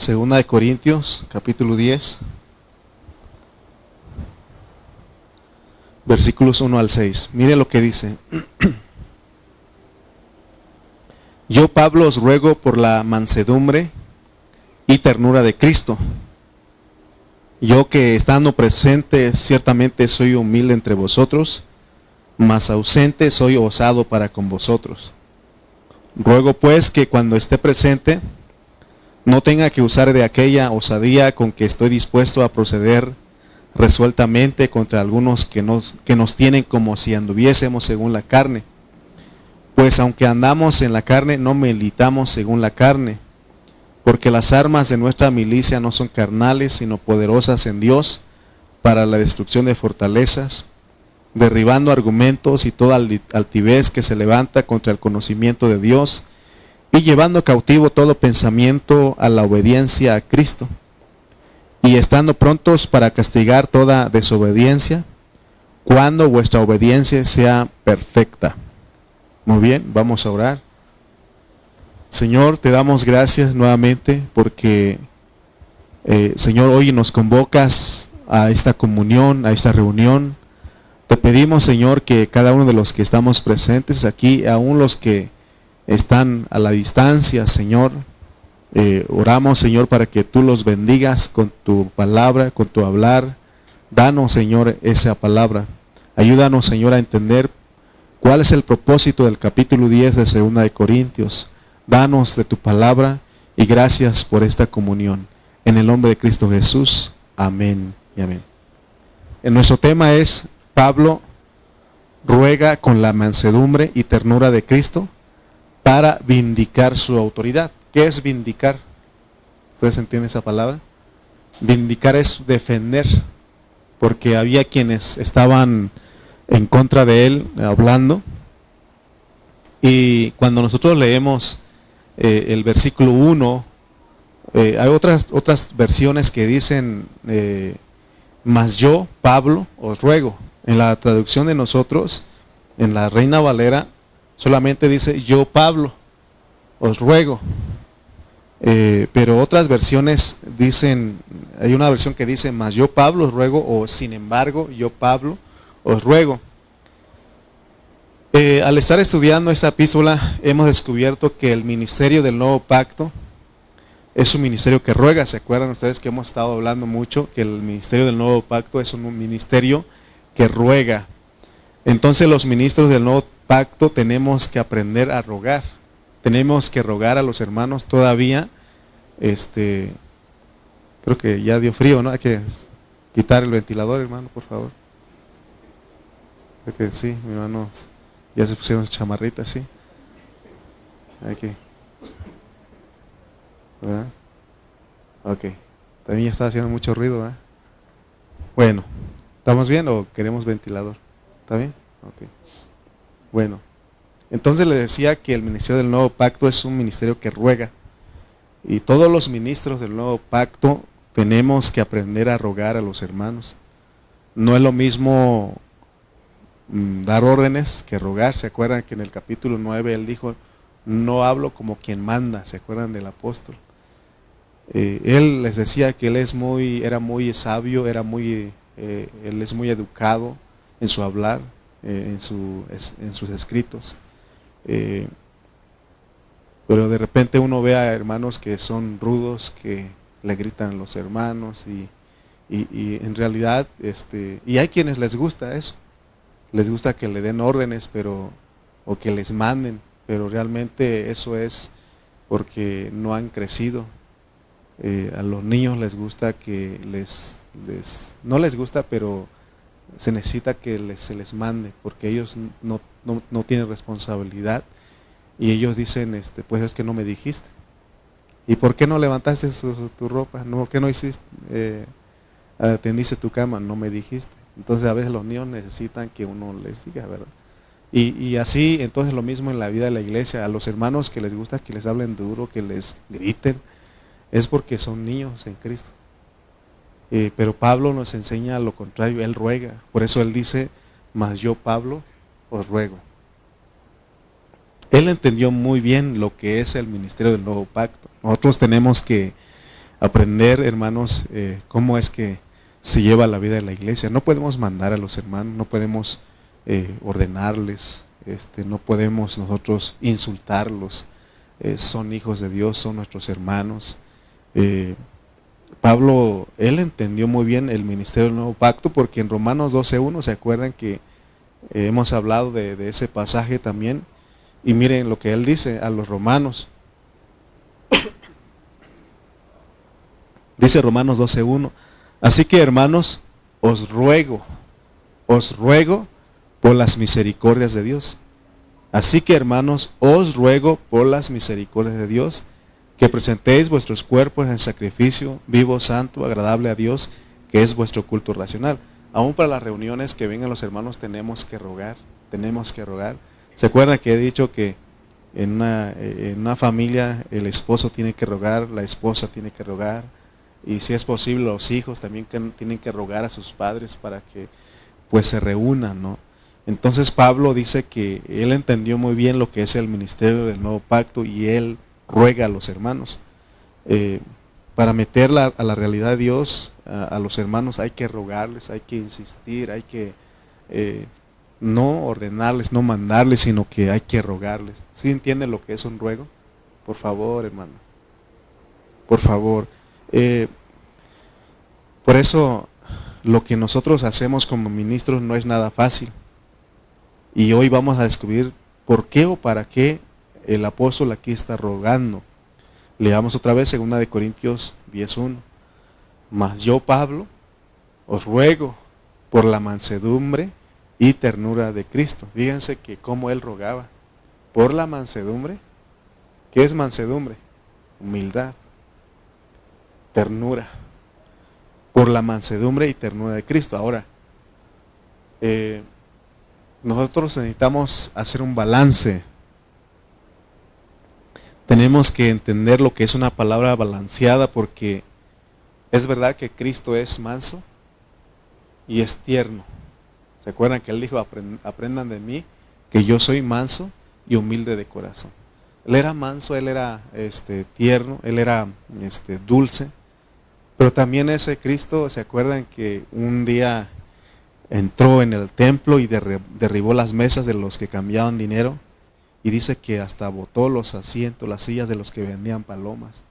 Segunda de Corintios, capítulo 10, versículos 1 al 6. Mire lo que dice. Yo, Pablo, os ruego por la mansedumbre y ternura de Cristo. Yo que estando presente ciertamente soy humilde entre vosotros, mas ausente soy osado para con vosotros. Ruego pues que cuando esté presente no tenga que usar de aquella osadía con que estoy dispuesto a proceder resueltamente contra algunos que nos tienen como si anduviésemos según la carne. Pues aunque andamos en la carne, no militamos según la carne, porque las armas de nuestra milicia no son carnales, sino poderosas en Dios para la destrucción de fortalezas, derribando argumentos y toda altivez que se levanta contra el conocimiento de Dios, y llevando cautivo todo pensamiento a la obediencia a Cristo, y estando prontos para castigar toda desobediencia, cuando vuestra obediencia sea perfecta. Muy bien, vamos a orar. Señor, te damos gracias nuevamente porque, Señor, hoy nos convocas a esta comunión, a esta reunión. Te pedimos, Señor, que cada uno de los que estamos presentes aquí, aún los que están a la distancia, Señor, oramos, Señor, para que tú los bendigas con tu palabra, con tu hablar. Danos, Señor, esa palabra. Ayúdanos, Señor, a entender cuál es el propósito del capítulo 10 de Segunda de Corintios. Danos de tu palabra y gracias por esta comunión. En el nombre de Cristo Jesús. Amén y amén. Nuestro tema es: Pablo ruega con la mansedumbre y ternura de Cristo para vindicar su autoridad. ¿Qué es vindicar? ¿Ustedes entienden esa palabra? Vindicar es defender, porque había quienes estaban en contra de él hablando. Y cuando nosotros leemos el versículo 1, hay otras versiones que dicen, mas yo, Pablo, os ruego. En la traducción de nosotros, en la Reina Valera, solamente dice, yo, Pablo, os ruego. Pero otras versiones dicen, hay una versión que dice, mas yo, Pablo, os ruego, o sin embargo, yo, Pablo, os ruego. Al estar estudiando esta epístola, hemos descubierto que el ministerio del Nuevo Pacto es un ministerio que ruega. ¿Se acuerdan ustedes que hemos estado hablando mucho? Que el ministerio del Nuevo Pacto es un ministerio que ruega. Entonces los ministros del Nuevo Pacto tenemos que aprender a rogar. Tenemos que rogar a los hermanos todavía. Creo que ya dio frío, ¿no? Hay que quitar el ventilador, hermano, por favor. Creo que sí, mi hermano. Ya se pusieron chamarritas, sí. Hay que. ¿Verdad? Ok. También está haciendo mucho ruido, ¿verdad? Bueno, ¿estamos bien o queremos ventilador? ¿Está bien? Ok. Bueno, entonces le decía que el ministerio del Nuevo Pacto es un ministerio que ruega. Y todos los ministros del Nuevo Pacto tenemos que aprender a rogar a los hermanos. No es lo mismo dar órdenes que rogar. ¿Se acuerdan que en el capítulo 9 él dijo, no hablo como quien manda? ¿Se acuerdan del apóstol? Él les decía que él era muy sabio, él es muy educado en su hablar, en sus escritos. Pero de repente uno ve a hermanos que son rudos, que le gritan a los hermanos y en realidad, y hay quienes les gusta eso. Les gusta que le den órdenes, o que les manden, pero realmente eso es porque no han crecido. A los niños les gusta que no les gusta, pero se necesita que se les mande, porque ellos no tienen responsabilidad, y ellos dicen, pues es que no me dijiste. ¿Y por qué no levantaste tu ropa? ¿Por qué no atendiste tu cama? No me dijiste. Entonces a veces los niños necesitan que uno les diga, ¿verdad? Y así, entonces lo mismo en la vida de la iglesia. A los hermanos que les gusta que les hablen duro, que les griten, es porque son niños en Cristo. Pero Pablo nos enseña lo contrario, él ruega. Por eso él dice, mas yo, Pablo, os ruego. Él entendió muy bien lo que es el ministerio del Nuevo Pacto. Nosotros tenemos que aprender, hermanos, cómo es que se lleva la vida de la iglesia. No podemos mandar a los hermanos, no podemos ordenarles, no podemos nosotros insultarlos. Son hijos de Dios, son nuestros hermanos. Pablo, él entendió muy bien el ministerio del nuevo pacto, porque en Romanos 12:1, ¿se acuerdan que hemos hablado de ese pasaje también? Y miren lo que él dice a los romanos. Dice Romanos 12:1, así que hermanos, os ruego por las misericordias de Dios. Así que hermanos, os ruego por las misericordias de Dios, que presentéis vuestros cuerpos en sacrificio vivo, santo, agradable a Dios, que es vuestro culto racional. Aún para las reuniones que vengan los hermanos tenemos que rogar. ¿Se acuerdan que he dicho que en una familia el esposo tiene que rogar, la esposa tiene que rogar, y si es posible los hijos también tienen que rogar a sus padres para que pues se reúnan, ¿no? Entonces Pablo dice que él entendió muy bien lo que es el ministerio del nuevo pacto y él ruega a los hermanos. Para meterla a la realidad de Dios, a los hermanos hay que rogarles, hay que insistir, hay que no ordenarles, no mandarles, sino que hay que rogarles. ¿Sí entienden lo que es un ruego? Por favor, hermano. Por favor. Por eso lo que nosotros hacemos como ministros no es nada fácil. Y hoy vamos a descubrir por qué o para qué el apóstol aquí está rogando. Leamos otra vez 2 de Corintios 10:1. Mas yo, Pablo, os ruego por la mansedumbre y ternura de Cristo. Fíjense que cómo él rogaba. Por la mansedumbre. ¿Qué es mansedumbre? Humildad. Ternura. Por la mansedumbre y ternura de Cristo. Ahora, nosotros necesitamos hacer un balance. Tenemos que entender lo que es una palabra balanceada, porque es verdad que Cristo es manso y es tierno. ¿Se acuerdan que él dijo, aprendan de mí, que yo soy manso y humilde de corazón? Él era manso, él era tierno, él era dulce. Pero también ese Cristo, ¿se acuerdan que un día entró en el templo y derribó las mesas de los que cambiaban dinero? Y dice que hasta botó los asientos, las sillas de los que vendían palomas.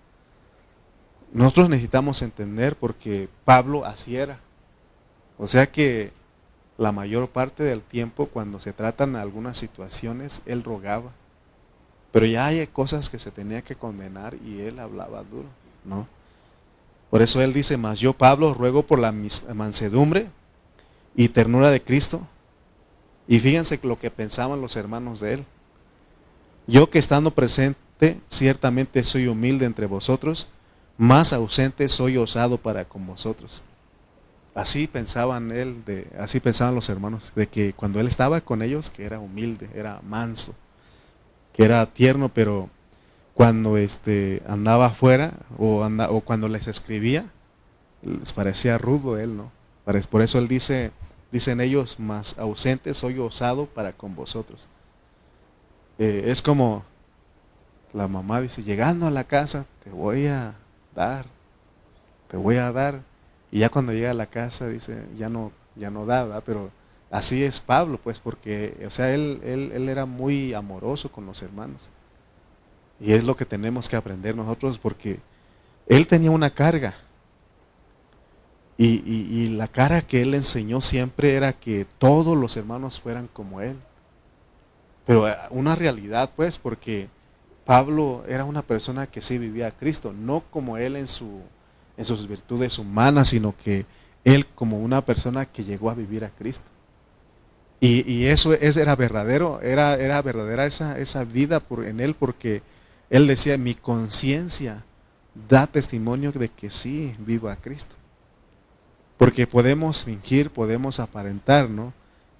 Nosotros necesitamos entender, porque Pablo así era. O sea que la mayor parte del tiempo, cuando se tratan algunas situaciones, él rogaba. Pero ya hay cosas que se tenía que condenar y él hablaba duro, ¿no? Por eso él dice, mas yo, Pablo, ruego por la mansedumbre y ternura de Cristo. Y fíjense lo que pensaban los hermanos de él. Yo, que estando presente, ciertamente soy humilde entre vosotros, más ausente soy osado para con vosotros. Así pensaban así pensaban los hermanos, de que cuando él estaba con ellos, que era humilde, era manso, que era tierno, pero cuando andaba afuera o cuando les escribía, les parecía rudo él, ¿no? Por eso él dicen ellos, más ausente soy osado para con vosotros. Es como la mamá dice, llegando a la casa, te voy a dar. Y ya cuando llega a la casa dice, ya no da, ¿verdad? Pero así es Pablo, pues, porque, o sea, él era muy amoroso con los hermanos. Y es lo que tenemos que aprender nosotros, porque él tenía una carga. Y la carga que él enseñó siempre era que todos los hermanos fueran como él. Pero una realidad, pues, porque Pablo era una persona que sí vivía a Cristo, no como él en sus virtudes humanas, sino que él como una persona que llegó a vivir a Cristo. Y eso era verdadero, era verdadera esa vida en él, porque él decía, mi conciencia da testimonio de que sí vivo a Cristo. Porque podemos fingir, podemos aparentar, ¿no?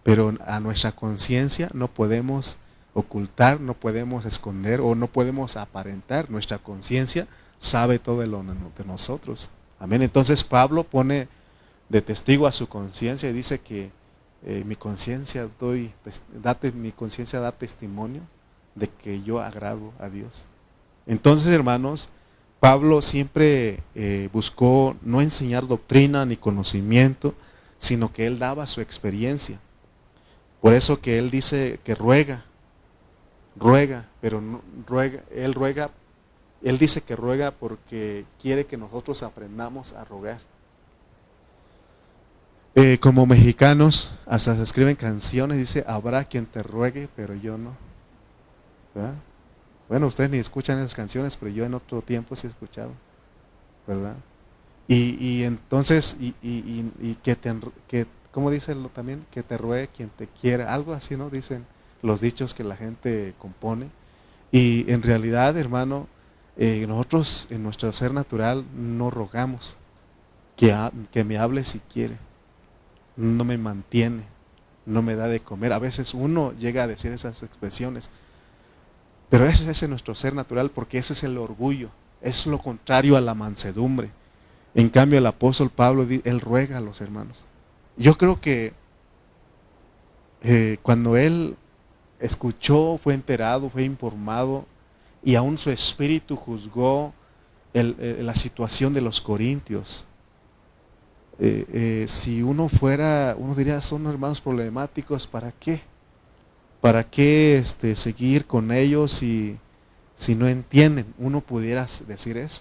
Pero a nuestra conciencia no podemos ocultar, no podemos esconder o no podemos aparentar. Nuestra conciencia sabe todo de nosotros. Amén. Entonces Pablo pone de testigo a su conciencia y dice que mi conciencia da testimonio de que yo agrado a Dios. Entonces, hermanos, Pablo siempre buscó no enseñar doctrina ni conocimiento, sino que él daba su experiencia. Por eso que él dice que ruega, pero no, él dice que ruega porque quiere que nosotros aprendamos a rogar. Como mexicanos, hasta se escriben canciones, dice, habrá quien te ruegue, pero yo no. ¿Verdad? Bueno, ustedes ni escuchan esas canciones, pero yo en otro tiempo sí he escuchado, ¿verdad? Y entonces, ¿cómo dice también? Que te ruegue quien te quiera, algo así, ¿no? Dicen los dichos que la gente compone. Y en realidad, hermano, nosotros en nuestro ser natural no rogamos que me hable si quiere, no me mantiene, no me da de comer. A veces uno llega a decir esas expresiones, pero ese es nuestro ser natural porque ese es el orgullo, es lo contrario a la mansedumbre. En cambio el apóstol Pablo, él ruega a los hermanos. Yo creo que cuando él escuchó, fue enterado, fue informado y aún su espíritu juzgó la situación de los corintios. Si uno diría, son hermanos problemáticos, ¿para qué? ¿Para qué seguir con ellos si no entienden? Uno pudiera decir eso.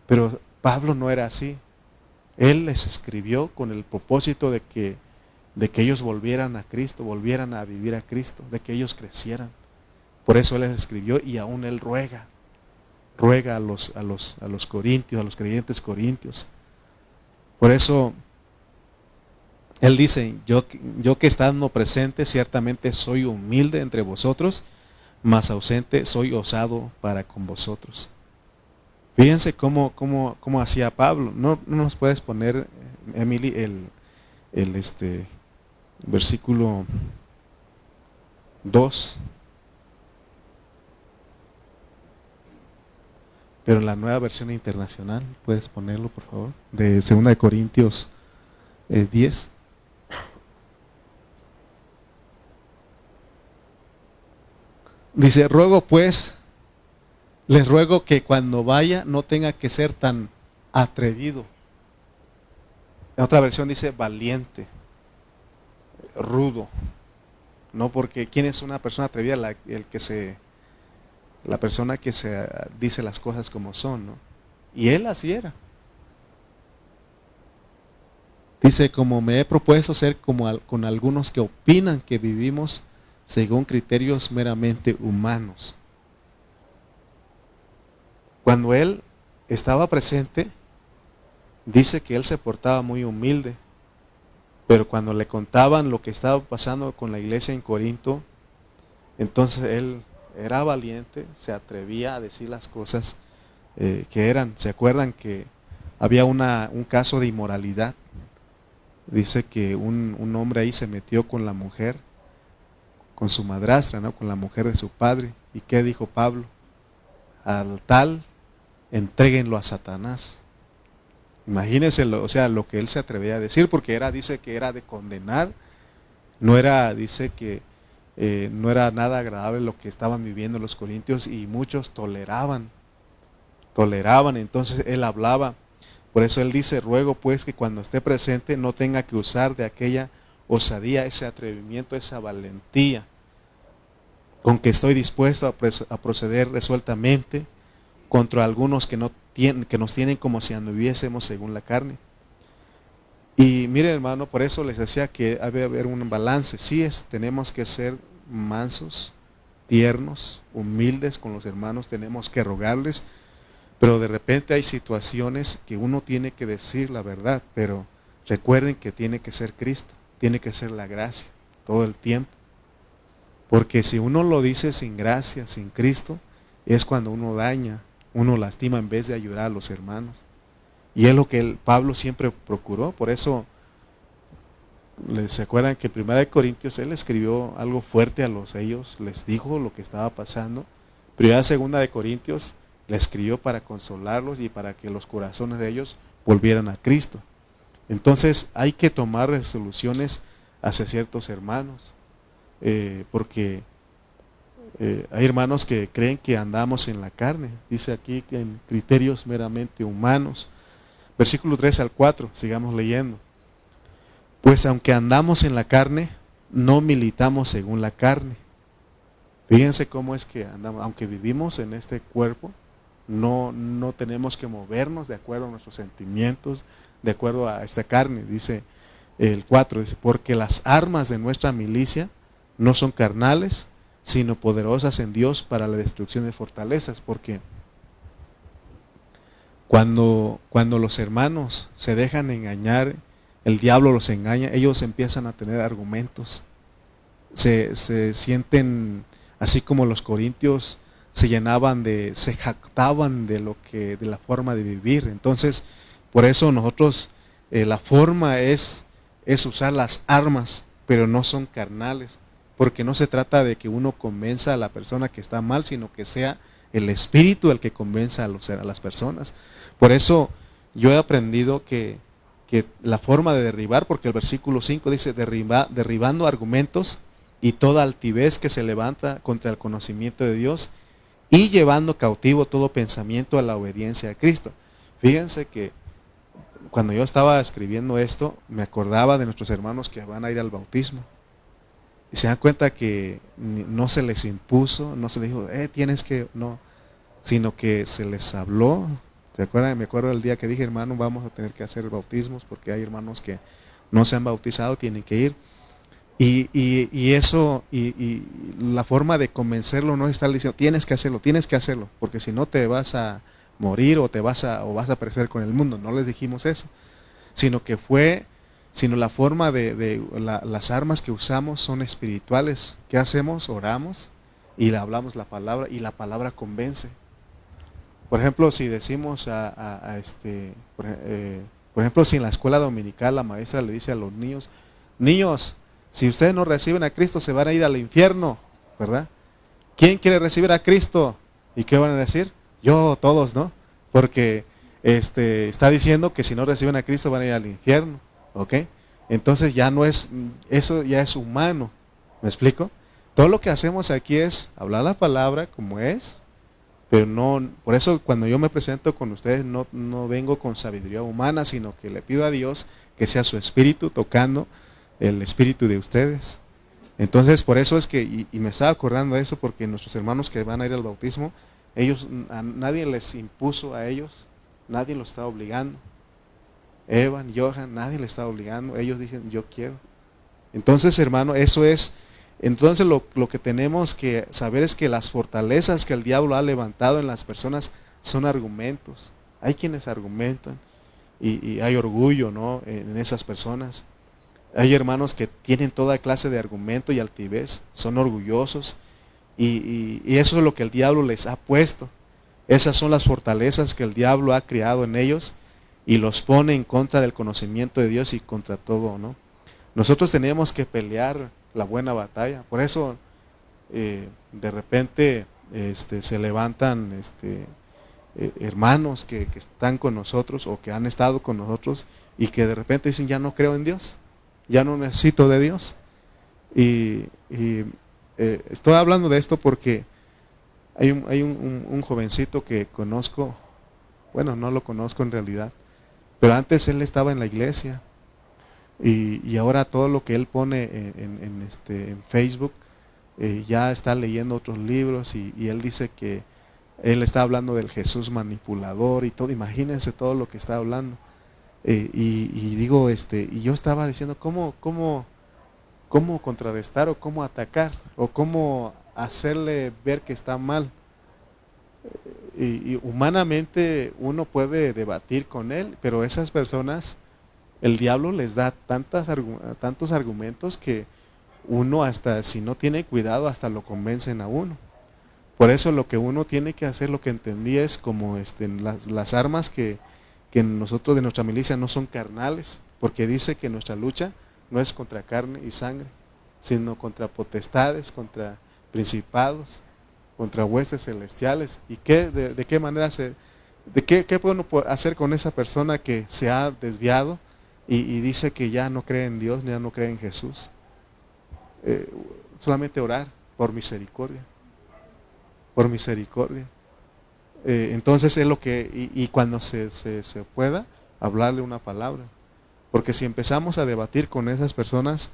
Pero Pablo no era así. Él les escribió con el propósito de que ellos volvieran a Cristo, volvieran a vivir a Cristo, de que ellos crecieran. Por eso él les escribió y aún él ruega a los corintios, a los creyentes corintios. Por eso él dice, yo que estando presente, ciertamente soy humilde entre vosotros, mas ausente soy osado para con vosotros. Fíjense cómo hacía Pablo. No nos puedes poner, Emily, el versículo 2. Pero en la nueva versión internacional, puedes ponerlo, por favor, de 2 de Corintios 10. Dice, les ruego que cuando vaya no tenga que ser tan atrevido. En otra versión dice valiente, rudo. No, porque ¿quién es una persona atrevida? La persona que se dice las cosas como son, ¿no? Y él así era. Dice, como me he propuesto ser con algunos que opinan que vivimos según criterios meramente humanos. Cuando él estaba presente, dice que él se portaba muy humilde, pero cuando le contaban lo que estaba pasando con la iglesia en Corinto, entonces él era valiente, se atrevía a decir las cosas que eran. ¿Se acuerdan que había un caso de inmoralidad? Dice que un hombre ahí se metió con la mujer, con su madrastra, ¿no? Con la mujer de su padre. ¿Y qué dijo Pablo? Al tal, entréguenlo a Satanás. Imagínense, o sea, lo que él se atrevía a decir, porque dice que era de condenar, dice que no era nada agradable lo que estaban viviendo los corintios y muchos toleraban, entonces él hablaba. Por eso él dice, ruego pues que cuando esté presente no tenga que usar de aquella osadía, ese atrevimiento, esa valentía, con que estoy dispuesto a proceder resueltamente contra algunos que nos tienen como si anduviésemos según la carne. Y miren, hermano, por eso les decía que debe haber un balance. Sí, tenemos que ser mansos, tiernos, humildes con los hermanos, tenemos que rogarles, pero de repente hay situaciones que uno tiene que decir la verdad, pero recuerden que tiene que ser Cristo, tiene que ser la gracia todo el tiempo. Porque si uno lo dice sin gracia, sin Cristo, es cuando uno daña, uno lastima en vez de ayudar a los hermanos. Y es lo que Pablo siempre procuró. Por eso, ¿se acuerdan que en 1 Corintios él escribió algo fuerte a ellos? Les dijo lo que estaba pasando. Pero ya en 2 Corintios le escribió para consolarlos y para que los corazones de ellos volvieran a Cristo. Entonces hay que tomar resoluciones hacia ciertos hermanos. Porque Hay hermanos que creen que andamos en la carne. Dice aquí que en criterios meramente humanos. Versículo 3 al 4, sigamos leyendo. Pues aunque andamos en la carne, no militamos según la carne. Fíjense cómo es que andamos, aunque vivimos en este cuerpo, no tenemos que movernos de acuerdo a nuestros sentimientos, de acuerdo a esta carne. Dice el 4, dice, porque las armas de nuestra milicia no son carnales, sino poderosas en Dios para la destrucción de fortalezas. Porque cuando los hermanos se dejan engañar, el diablo los engaña, ellos empiezan a tener argumentos. Se sienten así como los corintios se jactaban de la forma de vivir. Entonces, por eso nosotros, la forma es usar las armas, pero no son carnales, porque no se trata de que uno convenza a la persona que está mal, sino que sea el Espíritu el que convenza a las personas. Por eso yo he aprendido que la forma de derribar, porque el versículo 5 dice, derribando argumentos y toda altivez que se levanta contra el conocimiento de Dios y llevando cautivo todo pensamiento a la obediencia a Cristo. Fíjense que cuando yo estaba escribiendo esto, me acordaba de nuestros hermanos que van a ir al bautismo. Y se dan cuenta que no se les impuso, no se les dijo, tienes que, no, sino que se les habló. ¿Se acuerdan? Me acuerdo del día que dije, hermano, vamos a tener que hacer bautismos porque hay hermanos que no se han bautizado, tienen que ir. Y eso, y la forma de convencerlo no es estar diciendo, tienes que hacerlo, porque si no te vas a morir o vas a perecer con el mundo. No les dijimos eso, sino la forma las armas que usamos son espirituales. ¿Qué hacemos? Oramos y le hablamos la palabra y la palabra convence. Por ejemplo, si decimos por ejemplo, si en la escuela dominical la maestra le dice a los niños, si ustedes no reciben a Cristo se van a ir al infierno, ¿verdad? ¿Quién quiere recibir a Cristo? ¿Y qué van a decir? Yo, todos, ¿no? Porque está diciendo que si no reciben a Cristo van a ir al infierno, ¿ok? Entonces ya no es, eso ya es humano, ¿me explico? Todo lo que hacemos aquí es hablar la palabra como es, pero no, por eso cuando yo me presento con ustedes no vengo con sabiduría humana, sino que le pido a Dios que sea su espíritu tocando el espíritu de ustedes. Entonces por eso es que, y me estaba acordando de eso, porque nuestros hermanos que van a ir al bautismo, nadie les impuso a ellos, nadie los está obligando. Evan, Johan, nadie les está obligando, ellos dicen yo quiero. Entonces, hermano, eso es. Entonces lo que tenemos que saber es que las fortalezas que el diablo ha levantado en las personas son argumentos. Hay quienes argumentan y hay orgullo, ¿no?, en esas personas. Hay hermanos que tienen toda clase de argumento y altivez, son orgullosos y eso es lo que el diablo les ha puesto. Esas son las fortalezas que el diablo ha creado en ellos y los pone en contra del conocimiento de Dios y contra todo, ¿no? Nosotros tenemos que pelear la buena batalla. Por eso de repente se levantan hermanos que están con nosotros o que han estado con nosotros y que de repente dicen, ya no creo en Dios, ya no necesito de Dios. Estoy hablando de esto porque hay un jovencito que conozco, bueno, no lo conozco en realidad, pero antes él estaba en la iglesia. Y ahora todo lo que él pone en Facebook, ya está leyendo otros libros y él dice que él está hablando del Jesús manipulador y todo. Imagínense todo lo que está hablando. Y digo, y yo estaba diciendo cómo contrarrestar o cómo atacar o cómo hacerle ver que está mal. Y humanamente uno puede debatir con él, pero esas personas, el diablo les da tantos argumentos que uno, hasta si no tiene cuidado, hasta lo convencen a uno. Por eso lo que uno tiene que hacer, lo que entendí es como las armas que nosotros de nuestra milicia no son carnales, porque dice que nuestra lucha no es contra carne y sangre, sino contra potestades, contra principados, contra huestes celestiales. ¿Y de qué manera qué puede uno hacer con esa persona que se ha desviado y dice que ya no cree en Dios, ya no cree en Jesús? Solamente orar por misericordia. por misericordia. Entonces es lo que, y cuando se pueda, hablarle una palabra. Porque si empezamos a debatir con esas personas,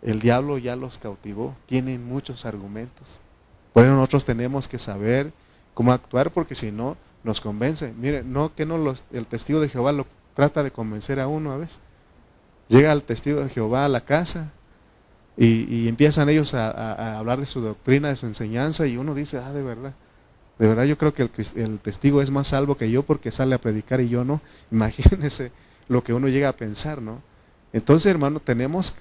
el diablo ya los cautivó, tienen muchos argumentos. Por eso nosotros tenemos que saber cómo actuar, porque si no, nos convence. Mire, no que no el testigo de Jehová lo trata de convencer a uno a veces. Llega el testigo de Jehová a la casa y empiezan ellos a hablar de su doctrina, de su enseñanza, y uno dice, de verdad yo creo que el testigo es más salvo que yo porque sale a predicar y yo no. Imagínense lo que uno llega a pensar, ¿no? Entonces, hermano,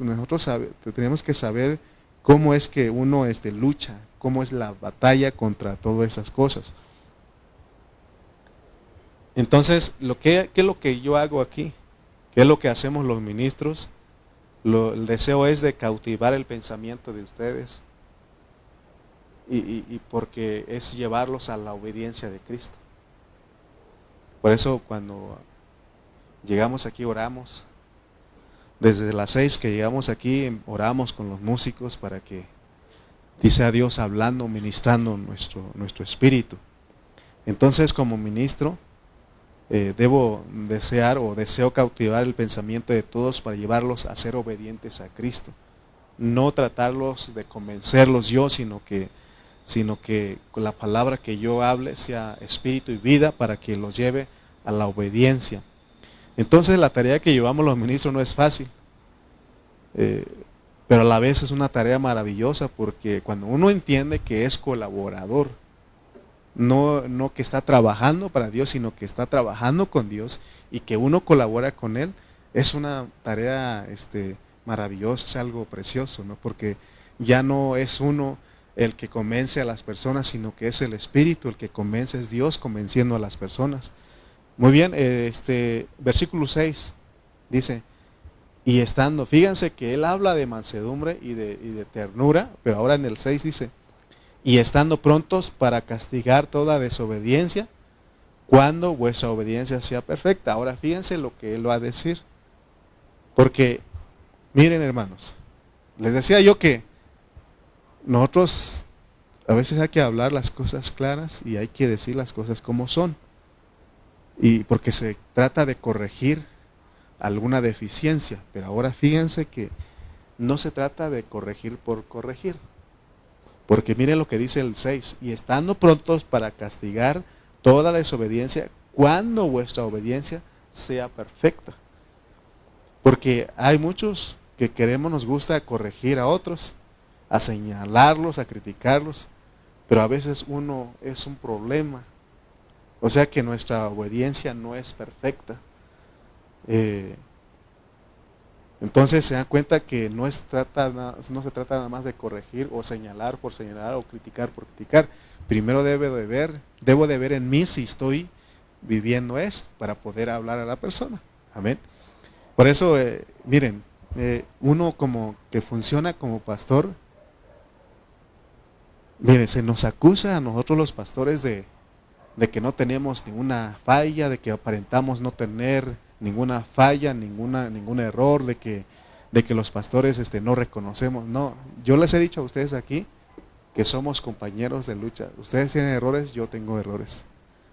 nosotros tenemos que saber cómo es que uno lucha, cómo es la batalla contra todas esas cosas. Entonces, ¿qué es lo que yo hago aquí? ¿Qué es lo que hacemos los ministros? El deseo es de cautivar el pensamiento de ustedes y porque es llevarlos a la obediencia de Cristo. Por eso cuando llegamos aquí oramos. Desde las 6 que llegamos aquí oramos con los músicos para que sea Dios hablando, ministrando nuestro espíritu. Entonces, como ministro, debo deseo cautivar el pensamiento de todos para llevarlos a ser obedientes a Cristo. No tratarlos de convencerlos yo, sino que con la palabra que yo hable sea espíritu y vida para que los lleve a la obediencia. Entonces la tarea que llevamos los ministros no es fácil, pero a la vez es una tarea maravillosa, porque cuando uno entiende que es colaborador, no que está trabajando para Dios, sino que está trabajando con Dios y que uno colabora con Él, es una tarea maravillosa, es algo precioso, ¿no? Porque ya no es uno el que convence a las personas, sino que es el Espíritu el que convence, es Dios convenciendo a las personas. Muy bien, versículo 6 dice, y estando, fíjense que él habla de mansedumbre y de ternura, pero ahora en el 6 dice, y estando prontos para castigar toda desobediencia, cuando vuestra obediencia sea perfecta. Ahora fíjense lo que él va a decir, porque miren, hermanos, les decía yo que nosotros a veces hay que hablar las cosas claras y hay que decir las cosas como son. Y porque se trata de corregir alguna deficiencia, pero ahora fíjense que no se trata de corregir por corregir, porque miren lo que dice el 6, y estando prontos para castigar toda desobediencia, cuando vuestra obediencia sea perfecta. Porque hay muchos que nos gusta corregir a otros, a señalarlos, a criticarlos, pero a veces uno es un problema. O sea que nuestra obediencia no es perfecta. Entonces se dan cuenta que no se trata nada más de corregir o señalar por señalar o criticar por criticar. Primero debo de ver en mí si estoy viviendo eso para poder hablar a la persona. Amén. Por eso, miren, uno como que funciona como pastor, miren, se nos acusa a nosotros los pastores de que no tenemos ninguna falla, de que aparentamos no tener ninguna falla, ningún error, de que los pastores no reconocemos. No, yo les he dicho a ustedes aquí que somos compañeros de lucha. Ustedes tienen errores, yo tengo errores.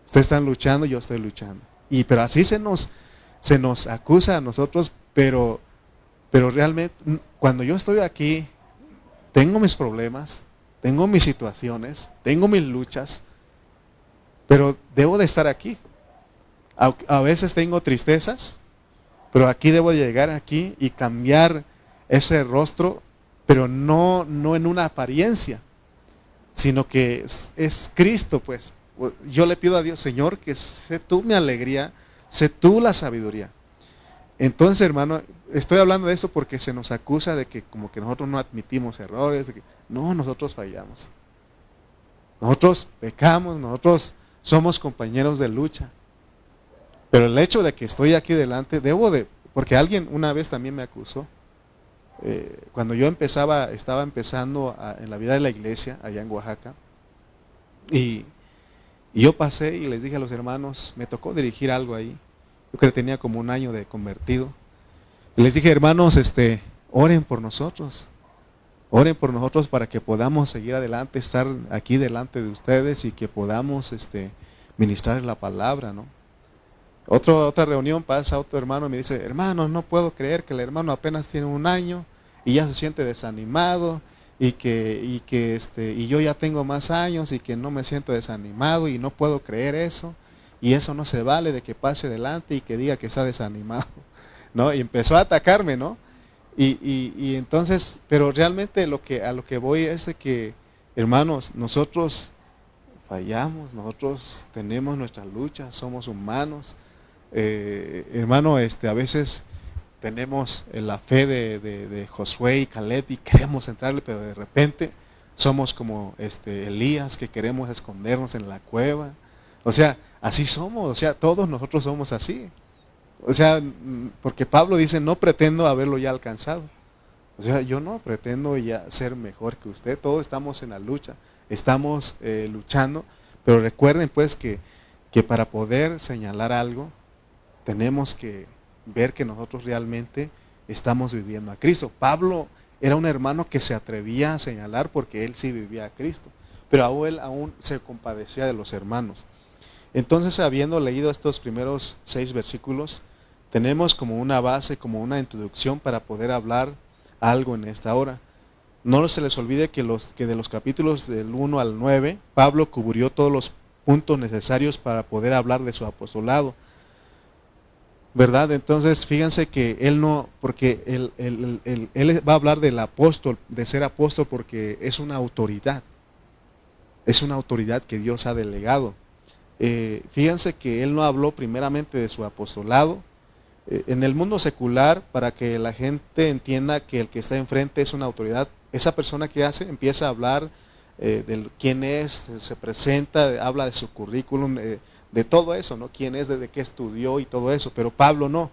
Ustedes están luchando, yo estoy luchando. Pero así se nos acusa a nosotros, pero realmente cuando yo estoy aquí, tengo mis problemas, tengo mis situaciones, tengo mis luchas, pero debo de estar aquí. A veces tengo tristezas, pero aquí debo de llegar aquí y cambiar ese rostro, pero no en una apariencia, sino que es Cristo, pues. Yo le pido a Dios, Señor, que sé tú mi alegría, sé tú la sabiduría. Entonces, hermano, estoy hablando de esto porque se nos acusa de que como que nosotros no admitimos errores, no, nosotros fallamos. Nosotros pecamos, nosotros somos compañeros de lucha. Pero el hecho de que estoy aquí delante, porque alguien una vez también me acusó, cuando yo estaba empezando en la vida de la iglesia, allá en Oaxaca, y yo pasé y les dije a los hermanos, me tocó dirigir algo ahí, yo creo que tenía como un año de convertido, y les dije, hermanos, oren por nosotros, Oren por nosotros para que podamos seguir adelante, estar aquí delante de ustedes y que podamos ministrar la palabra, ¿no? Otra reunión pasa otro hermano y me dice, hermano, no puedo creer que el hermano apenas tiene 1 año y ya se siente desanimado y yo ya tengo más años y que no me siento desanimado y no puedo creer eso y eso no se vale de que pase adelante y que diga que está desanimado, ¿no? Y empezó a atacarme, ¿no? Y entonces, pero realmente a lo que voy es de que, hermanos, nosotros fallamos, nosotros tenemos nuestras luchas, somos humanos. Hermano, a veces tenemos la fe de Josué y Caleb y queremos entrarle, pero de repente somos como Elías, que queremos escondernos en la cueva. O sea, así somos, o sea, todos nosotros somos así. O sea, porque Pablo dice, no pretendo haberlo ya alcanzado. O sea, yo no pretendo ya ser mejor que usted, todos estamos en la lucha, estamos luchando, pero recuerden pues que para poder señalar algo, tenemos que ver que nosotros realmente estamos viviendo a Cristo. Pablo era un hermano que se atrevía a señalar porque él sí vivía a Cristo, pero él aún se compadecía de los hermanos. Entonces, habiendo leído estos primeros 6 versículos, tenemos como una base, como una introducción para poder hablar algo en esta hora. No se les olvide que de los capítulos del 1 al 9, Pablo cubrió todos los puntos necesarios para poder hablar de su apostolado, ¿verdad? Entonces, fíjense que él no, porque él va a hablar del apóstol, de ser apóstol, porque es una autoridad que Dios ha delegado. Fíjense que él no habló primeramente de su apostolado. En el mundo secular, para que la gente entienda que el que está enfrente es una autoridad, esa persona que empieza a hablar de quién es, se presenta, habla de su currículum, de todo eso, ¿no? Quién es, desde qué estudió y todo eso, pero Pablo no.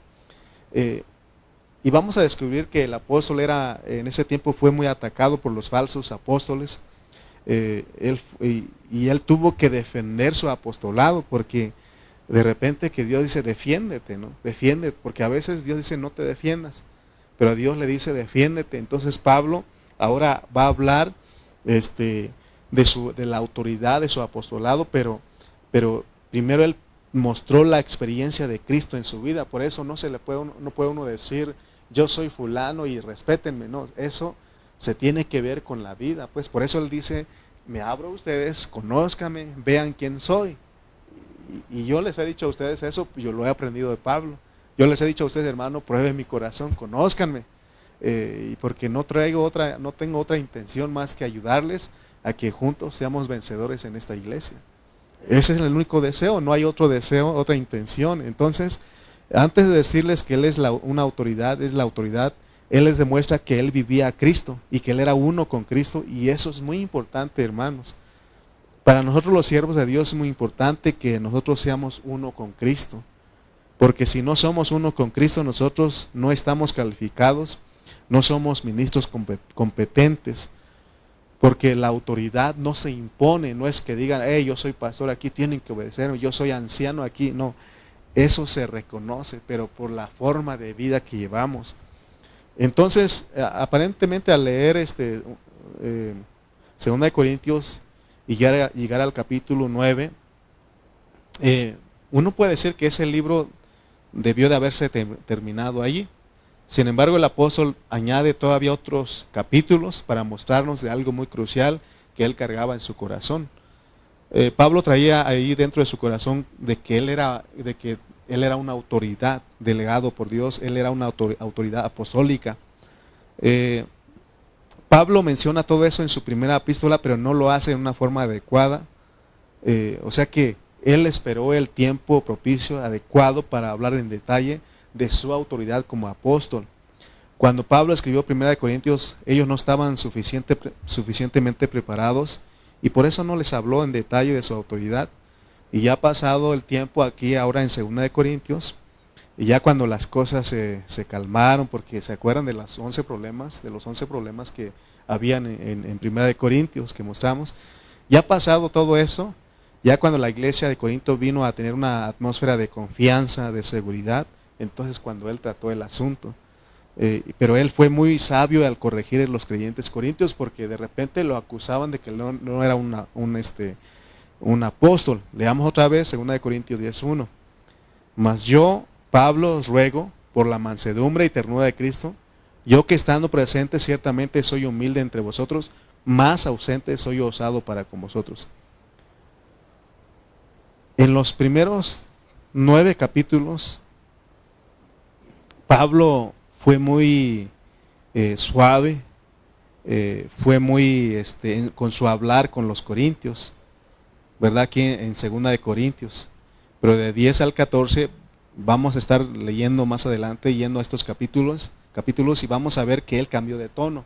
Y vamos a descubrir que el apóstol en ese tiempo fue muy atacado por los falsos apóstoles. Él tuvo que defender su apostolado, porque de repente que Dios dice, defiéndete, ¿no? Defiéndete, porque a veces Dios dice, no te defiendas, pero Dios le dice, defiéndete. Entonces Pablo ahora va a hablar de la autoridad de su apostolado, pero primero él mostró la experiencia de Cristo en su vida. Por eso no puede uno decir, yo soy fulano y respétenme, no, eso se tiene que ver con la vida. Pues por eso él dice, me abro a ustedes, conózcanme, vean quién soy. Y yo les he dicho a ustedes eso, yo lo he aprendido de Pablo. Yo les he dicho a ustedes, hermano, prueben mi corazón, conózcanme. Y porque no tengo otra intención más que ayudarles a que juntos seamos vencedores en esta iglesia. Ese es el único deseo, no hay otro deseo, otra intención. Entonces, antes de decirles que él es una autoridad, es la autoridad, él les demuestra que él vivía a Cristo y que él era uno con Cristo, y eso es muy importante, hermanos. Para nosotros los siervos de Dios es muy importante que nosotros seamos uno con Cristo, porque si no somos uno con Cristo, nosotros no estamos calificados, no somos ministros competentes, porque la autoridad no se impone, no es que digan, hey, yo soy pastor aquí, tienen que obedecerme, yo soy anciano aquí, no, eso se reconoce, pero por la forma de vida que llevamos. Entonces, aparentemente al leer 2 Corintios y llegar al capítulo 9, uno puede decir que ese libro debió de haberse terminado allí. Sin embargo, el apóstol añade todavía otros capítulos para mostrarnos de algo muy crucial que él cargaba en su corazón. Pablo traía ahí dentro de su corazón de que él era una autoridad delegado por Dios, él era una autoridad apostólica. Pablo menciona todo eso en su primera epístola, pero no lo hace en una forma adecuada. O sea que él esperó el tiempo propicio, adecuado, para hablar en detalle de su autoridad como apóstol. Cuando Pablo escribió 1 Corintios, ellos no estaban suficientemente preparados, y por eso no les habló en detalle de su autoridad. Y ya ha pasado el tiempo aquí ahora en 2 Corintios, y ya cuando las cosas se calmaron, porque se acuerdan de los 11 problemas que habían en 1 Corintios que mostramos, ya ha pasado todo eso. Ya cuando la iglesia de Corinto vino a tener una atmósfera de confianza, de seguridad, entonces cuando él trató el asunto. Pero él fue muy sabio al corregir a los creyentes corintios, porque de repente lo acusaban de que no era un apóstol. Leamos otra vez 2 Corintios 10:1. Mas yo, Pablo, os ruego por la mansedumbre y ternura de Cristo, yo que estando presente ciertamente soy humilde entre vosotros, más ausente soy osado para con vosotros. En los primeros 9 capítulos, Pablo fue muy suave, fue muy con su hablar con los corintios, ¿verdad? Aquí en 2 Corintios. Pero de 10 al 14 vamos a estar leyendo más adelante, yendo a estos capítulos y vamos a ver que él cambió de tono.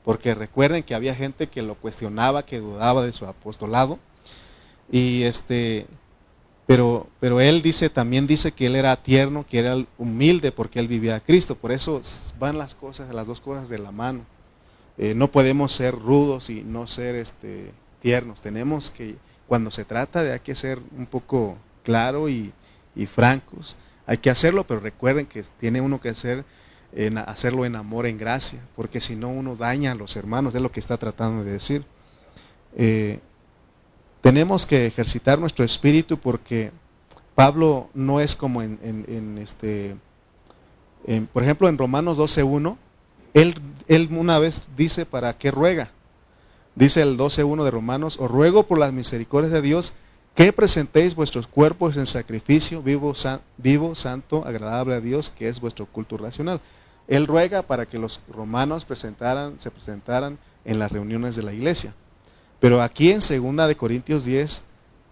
Porque recuerden que había gente que lo cuestionaba, que dudaba de su apostolado. Y pero él también dice que él era tierno, que era humilde porque él vivía a Cristo. Por eso van las dos cosas de la mano. No podemos ser rudos y no ser tiernos. Tenemos que, cuando se trata hay que ser un poco claro y francos. Hay que hacerlo, pero recuerden que tiene uno que hacerlo en amor, en gracia, porque si no uno daña a los hermanos, es lo que está tratando de decir. Tenemos que ejercitar nuestro espíritu, porque Pablo no es como por ejemplo, en Romanos 12:1, él una vez dice para qué ruega. Dice el 12:1 de Romanos: os ruego por las misericordias de Dios que presentéis vuestros cuerpos en sacrificio vivo, santo, agradable a Dios, que es vuestro culto racional. Él ruega para que los romanos se presentaran en las reuniones de la iglesia. Pero aquí en 2 Corintios 10,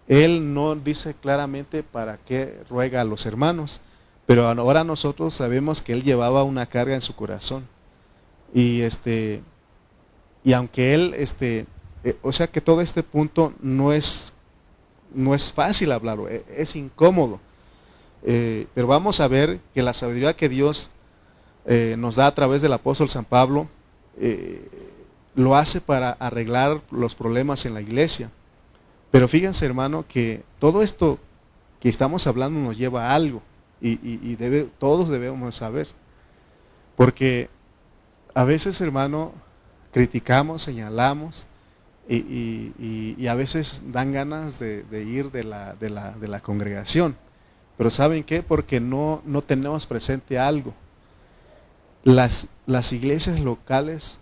él no dice claramente para qué ruega a los hermanos, pero ahora nosotros sabemos que él llevaba una carga en su corazón. Y aunque él, o sea que todo este punto no es fácil hablarlo, es incómodo. Pero vamos a ver que la sabiduría que Dios nos da a través del apóstol San Pablo, lo hace para arreglar los problemas en la iglesia. Pero fíjense, hermano, que todo esto que estamos hablando nos lleva a algo, y todos debemos saber. Porque a veces, hermano, criticamos, señalamos, y a veces dan ganas de ir de la congregación. Pero ¿saben qué? Porque no tenemos presente algo. Las iglesias locales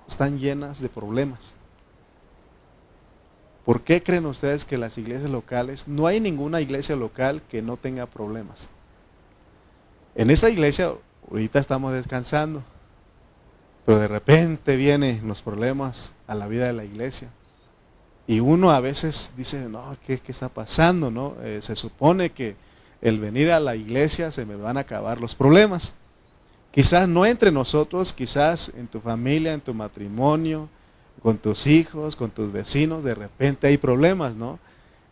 están llenas de problemas. ¿Por qué creen ustedes que las iglesias locales, no hay ninguna iglesia local que no tenga problemas? En esta iglesia ahorita estamos descansando, pero de repente vienen los problemas a la vida de la iglesia. Y uno a veces dice, no, ¿qué está pasando? ¿No? Se supone que el venir a la iglesia se me van a acabar los problemas. Quizás no entre nosotros, quizás en tu familia, en tu matrimonio, con tus hijos, con tus vecinos, de repente hay problemas, ¿no?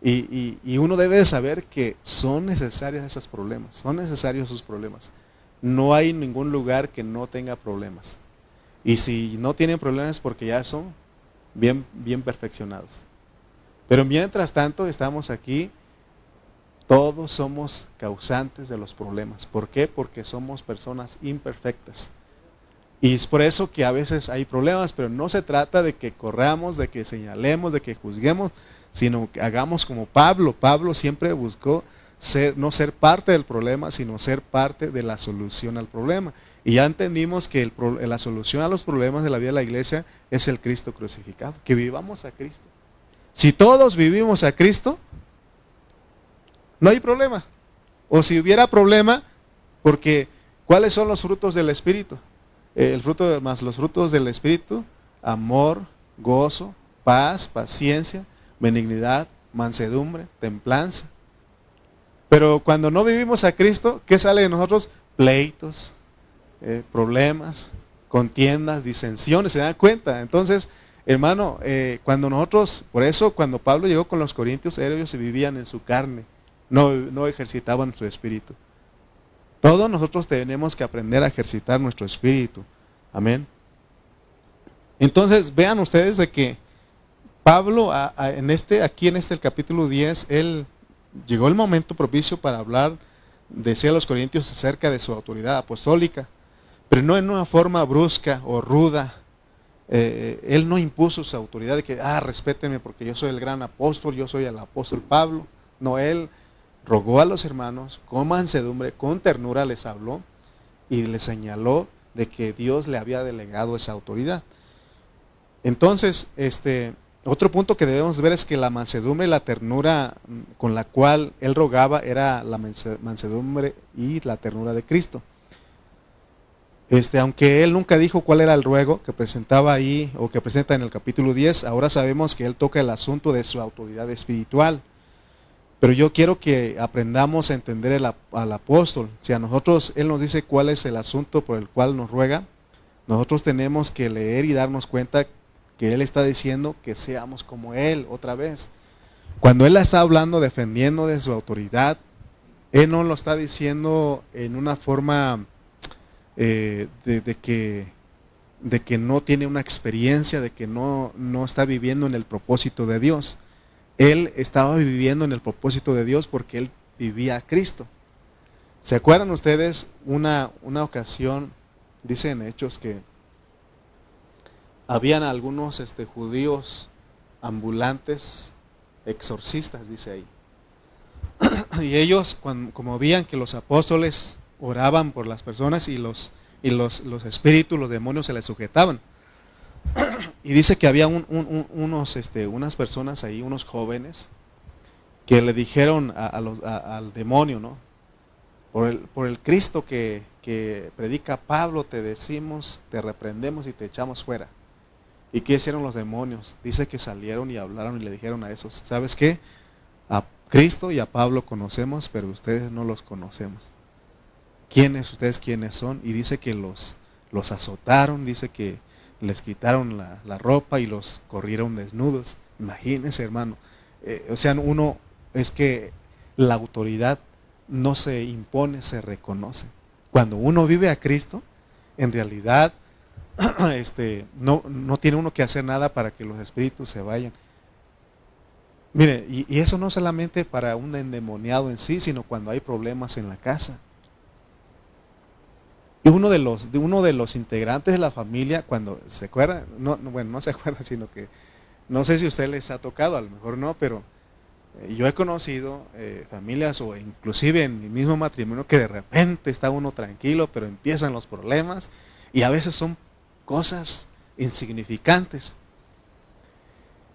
Y uno debe de saber que son necesarios esos problemas, son necesarios esos problemas. No hay ningún lugar que no tenga problemas. Y si no tienen problemas, porque ya son bien perfeccionados. Pero mientras tanto estamos aquí, todos somos causantes de los problemas. ¿Por qué? Porque somos personas imperfectas. Y es por eso que a veces hay problemas, pero no se trata de que corramos, de que señalemos, de que juzguemos, sino que hagamos como Pablo. Pablo siempre buscó no ser parte del problema, sino ser parte de la solución al problema. Y ya entendimos que la solución a los problemas de la vida de la iglesia es el Cristo crucificado, que vivamos a Cristo. Si todos vivimos a Cristo, no hay problema. O si hubiera problema, porque ¿cuáles son los frutos del Espíritu? Los frutos del Espíritu: amor, gozo, paz, paciencia, benignidad, mansedumbre, templanza. Pero cuando no vivimos a Cristo, ¿qué sale de nosotros? Pleitos, problemas, contiendas, disensiones. ¿Se dan cuenta? Entonces, hermano, por eso cuando Pablo llegó con los corintios, ellos se vivían en su carne, no ejercitaban su espíritu. Todos nosotros tenemos que aprender a ejercitar nuestro espíritu. Amén. Entonces, vean ustedes de que Pablo, aquí en el capítulo 10, llegó el momento propicio para hablar, decía a los corintios, acerca de su autoridad apostólica. pero no en una forma brusca o ruda. Él no impuso su autoridad de que, respétenme porque yo soy el gran apóstol, yo soy el apóstol Pablo. No, él rogó a los hermanos con mansedumbre, con ternura les habló y les señaló de que Dios le había delegado esa autoridad. Entonces, otro punto que debemos ver es que la mansedumbre y la ternura con la cual él rogaba era la mansedumbre y la ternura de Cristo. Aunque él nunca dijo cuál era el ruego que presentaba ahí o que presenta en el capítulo 10, ahora sabemos que él toca el asunto de su autoridad espiritual. Pero yo quiero que aprendamos a entender al apóstol. Si a nosotros él nos dice cuál es el asunto por el cual nos ruega, nosotros tenemos que leer y darnos cuenta que él está diciendo que seamos como él otra vez. Cuando él está hablando, defendiendo de su autoridad, él no lo está diciendo en una forma de que no tiene una experiencia, de que no está viviendo en el propósito de Dios. Él estaba viviendo en el propósito de Dios porque él vivía a Cristo. ¿Se acuerdan ustedes una ocasión, dice en Hechos, que habían algunos judíos ambulantes, exorcistas, dice ahí? Y ellos, como veían que los apóstoles oraban por las personas y los espíritus, los demonios se les sujetaban. Y dice que había unas personas ahí, unos jóvenes, que le dijeron al demonio, ¿no? Por el Cristo que predica Pablo, te decimos, te reprendemos y te echamos fuera. ¿Y qué hicieron los demonios? Dice que salieron y hablaron y le dijeron a esos, ¿sabes qué? A Cristo y a Pablo conocemos, pero ustedes no los conocemos. ¿Ustedes quiénes son? Y dice que los azotaron, dice que les quitaron la ropa y los corrieron desnudos. Imagínense, hermano. Es que la autoridad no se impone, se reconoce. Cuando uno vive a Cristo, en realidad no tiene uno que hacer nada para que los espíritus se vayan. Mire, y eso no solamente para un endemoniado en sí, sino cuando hay problemas en la casa. Y uno de los integrantes de la familia, cuando se acuerda, no se acuerda, sino que no sé si a usted les ha tocado, a lo mejor no, pero yo he conocido familias o inclusive en mi mismo matrimonio que de repente está uno tranquilo, pero empiezan los problemas y a veces son cosas insignificantes.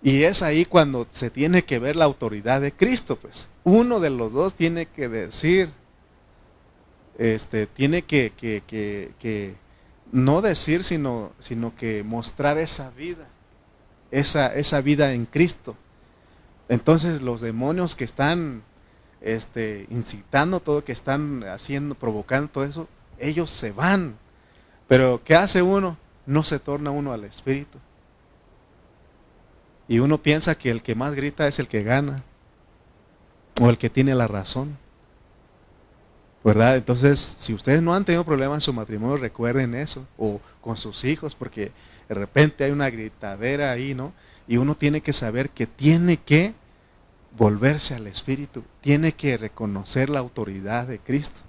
Y es ahí cuando se tiene que ver la autoridad de Cristo, pues. Uno de los dos tiene que decir, tiene que no decir, sino que mostrar esa vida, esa vida en Cristo. Entonces los demonios que están incitando todo, que están haciendo, provocando todo eso, ellos se van. Pero ¿qué hace uno? No se torna uno al Espíritu. Y uno piensa que el que más grita es el que gana, o el que tiene la razón, ¿verdad? Entonces, si ustedes no han tenido problemas en su matrimonio, recuerden eso, o con sus hijos, porque de repente hay una gritadera ahí, ¿no? Y uno tiene que saber que tiene que volverse al Espíritu, tiene que reconocer la autoridad de Cristo.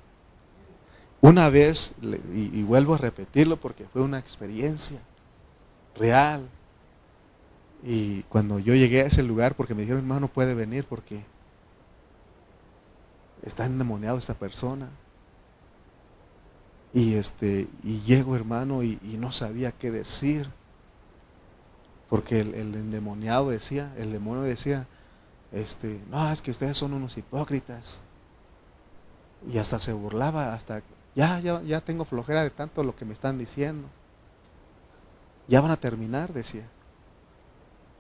Una vez, y vuelvo a repetirlo porque fue una experiencia real, y cuando yo llegué a ese lugar, porque me dijeron, hermano, no puede venir porque está endemoniado esta persona. Y llego, hermano, y no sabía qué decir. Porque el endemoniado decía, el demonio decía, no, es que ustedes son unos hipócritas. Y hasta se burlaba, hasta, ya tengo flojera de tanto lo que me están diciendo. Ya van a terminar, decía.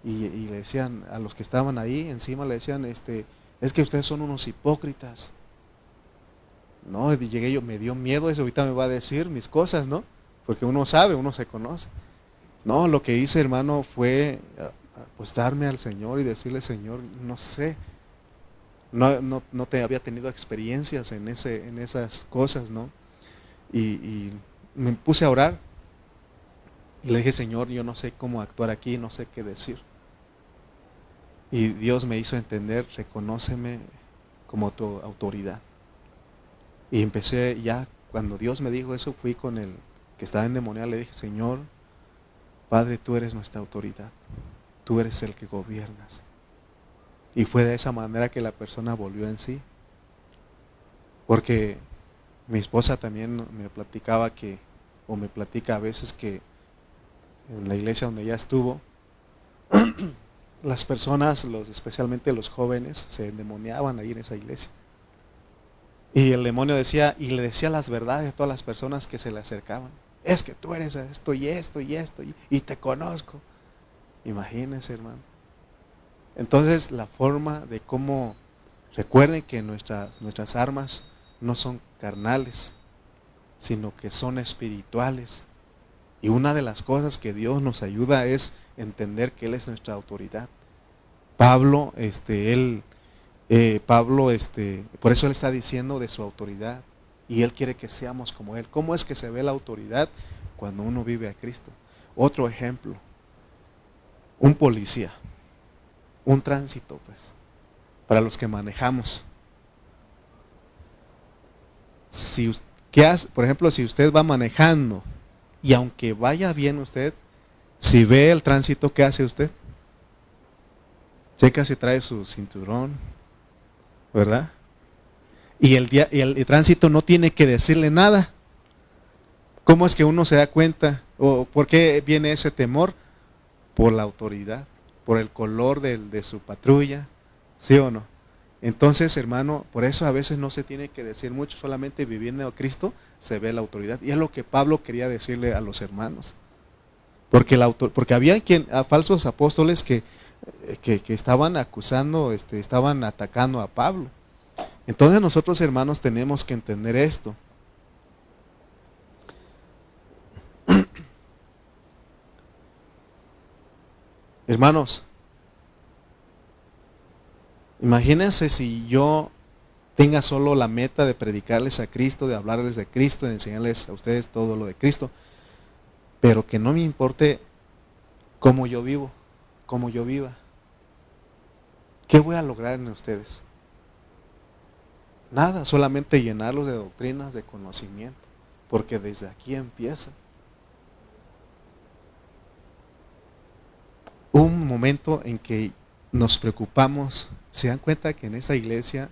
Y le decían a los que estaban ahí encima, le decían, es que ustedes son unos hipócritas. No, y llegué yo, me dio miedo eso, ahorita me va a decir mis cosas, ¿no? Porque uno sabe, uno se conoce. No, lo que hice, hermano, fue apostarme al Señor y decirle, Señor, no sé, no te había tenido experiencias en esas cosas, ¿no? Y me puse a orar y le dije, Señor, yo no sé cómo actuar aquí, no sé qué decir. Y Dios me hizo entender, reconóceme como tu autoridad. Y empecé ya, cuando Dios me dijo eso, fui con el que estaba endemoniada, le dije, Señor, Padre, tú eres nuestra autoridad, tú eres el que gobiernas. Y fue de esa manera que la persona volvió en sí. Porque mi esposa también me platicaba o me platica a veces que en la iglesia donde ella estuvo, las personas, especialmente los jóvenes, se endemoniaban ahí en esa iglesia. Y el demonio decía, y le decía las verdades a todas las personas que se le acercaban. Es que tú eres esto y esto y esto, y te conozco. Imagínense, hermano. Entonces, la forma de cómo, recuerden que nuestras armas no son carnales, sino que son espirituales. Y una de las cosas que Dios nos ayuda es entender que Él es nuestra autoridad. Pablo, por eso Él está diciendo de su autoridad. Y Él quiere que seamos como Él. ¿Cómo es que se ve la autoridad? Cuando uno vive a Cristo. Otro ejemplo, un policía, un tránsito, pues, para los que manejamos. Por ejemplo, si usted va manejando y aunque vaya bien usted, si ve el tránsito, ¿qué hace usted? Checa si trae su cinturón, ¿verdad? Y el tránsito no tiene que decirle nada. ¿Cómo es que uno se da cuenta? ¿O por qué viene ese temor? Por la autoridad, por el color de su patrulla, ¿sí o no? Entonces, hermano, por eso a veces no se tiene que decir mucho, solamente viviendo a Cristo se ve la autoridad. Y es lo que Pablo quería decirle a los hermanos. Porque había falsos apóstoles que estaban acusando, estaban atacando a Pablo. Entonces nosotros, hermanos, tenemos que entender esto. Hermanos, imagínense si yo tenga solo la meta de predicarles a Cristo, de hablarles de Cristo, de enseñarles a ustedes todo lo de Cristo, pero que no me importe cómo yo vivo, cómo yo viva. ¿Qué voy a lograr en ustedes? Nada, solamente llenarlos de doctrinas, de conocimiento, porque desde aquí empieza. Un momento en que nos preocupamos, se dan cuenta que en esta iglesia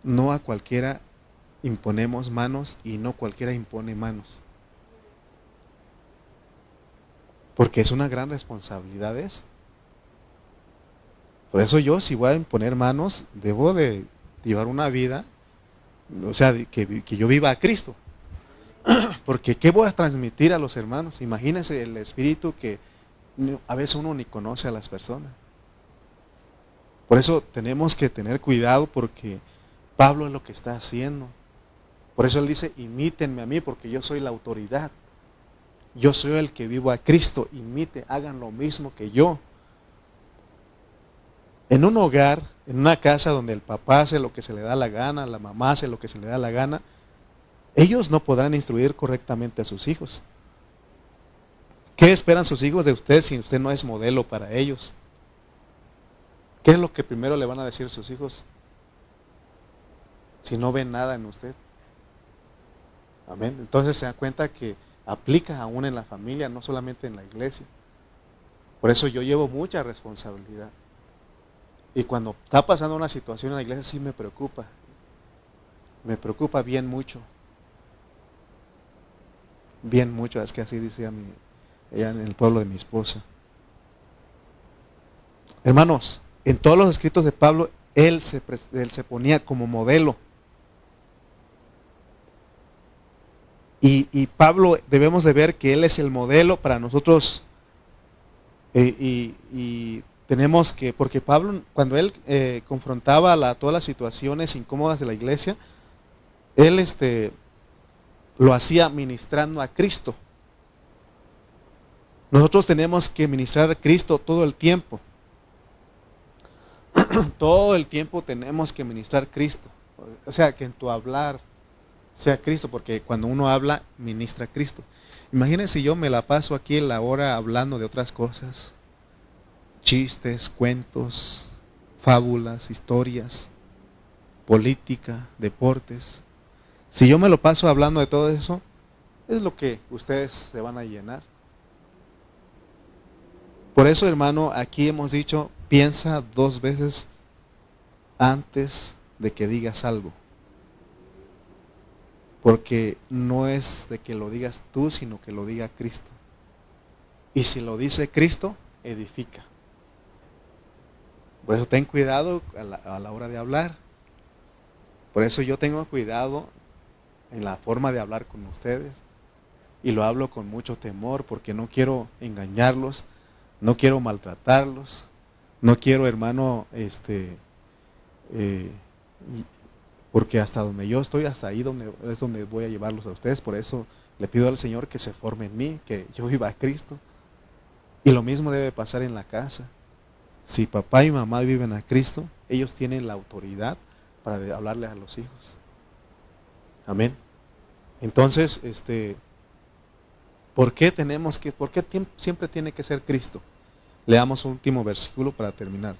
no a cualquiera imponemos manos y no cualquiera impone manos. Porque es una gran responsabilidad eso. Por eso yo, si voy a imponer manos, debo de llevar una vida, o sea, que yo viva a Cristo. Porque ¿qué voy a transmitir a los hermanos? Imagínense el espíritu que a veces uno ni conoce a las personas. Por eso tenemos que tener cuidado, porque Pablo es lo que está haciendo. Por eso él dice, imítenme a mí, porque yo soy la autoridad. Yo soy el que vivo a Cristo. Hagan lo mismo que yo. En un hogar, en una casa donde el papá hace lo que se le da la gana, la mamá hace lo que se le da la gana, ellos no podrán instruir correctamente a sus hijos. ¿Qué esperan sus hijos de usted si usted no es modelo para ellos? ¿Qué es lo que primero le van a decir sus hijos si no ven nada en usted? Amén. Entonces se da cuenta que aplica aún en la familia, no solamente en la iglesia. Por eso yo llevo mucha responsabilidad. Y cuando está pasando una situación en la iglesia, sí me preocupa. Me preocupa bien mucho. Bien mucho, es que así dice ella en el pueblo de mi esposa. Hermanos, en todos los escritos de Pablo, él se ponía como modelo. Y Pablo, debemos de ver que él es el modelo para nosotros. Y tenemos que, porque Pablo, cuando él confrontaba todas las situaciones incómodas de la iglesia, él lo hacía ministrando a Cristo. Nosotros tenemos que ministrar a Cristo todo el tiempo. Todo el tiempo tenemos que ministrar a Cristo. O sea, que en tu hablar sea Cristo, porque cuando uno habla, ministra a Cristo. Imagínense, yo me la paso aquí en la hora hablando de otras cosas. Chistes, cuentos, fábulas, historias, política, deportes. Si yo me lo paso hablando de todo eso, es lo que ustedes se van a llenar. Por eso, hermano, aquí hemos dicho, piensa 2 veces antes de que digas algo. Porque no es de que lo digas tú, sino que lo diga Cristo. Y si lo dice Cristo, edifica. Por eso ten cuidado a la hora de hablar. Por eso yo tengo cuidado en la forma de hablar con ustedes. Y lo hablo con mucho temor porque no quiero engañarlos, no quiero maltratarlos, no quiero, hermano, porque hasta donde yo estoy, hasta ahí es donde voy a llevarlos a ustedes. Por eso le pido al Señor que se forme en mí, que yo viva a Cristo. Y lo mismo debe pasar en la casa. Si papá y mamá viven a Cristo, ellos tienen la autoridad para hablarle a los hijos. Amén. Entonces, ¿por qué siempre tiene que ser Cristo? Leamos un último versículo para terminar.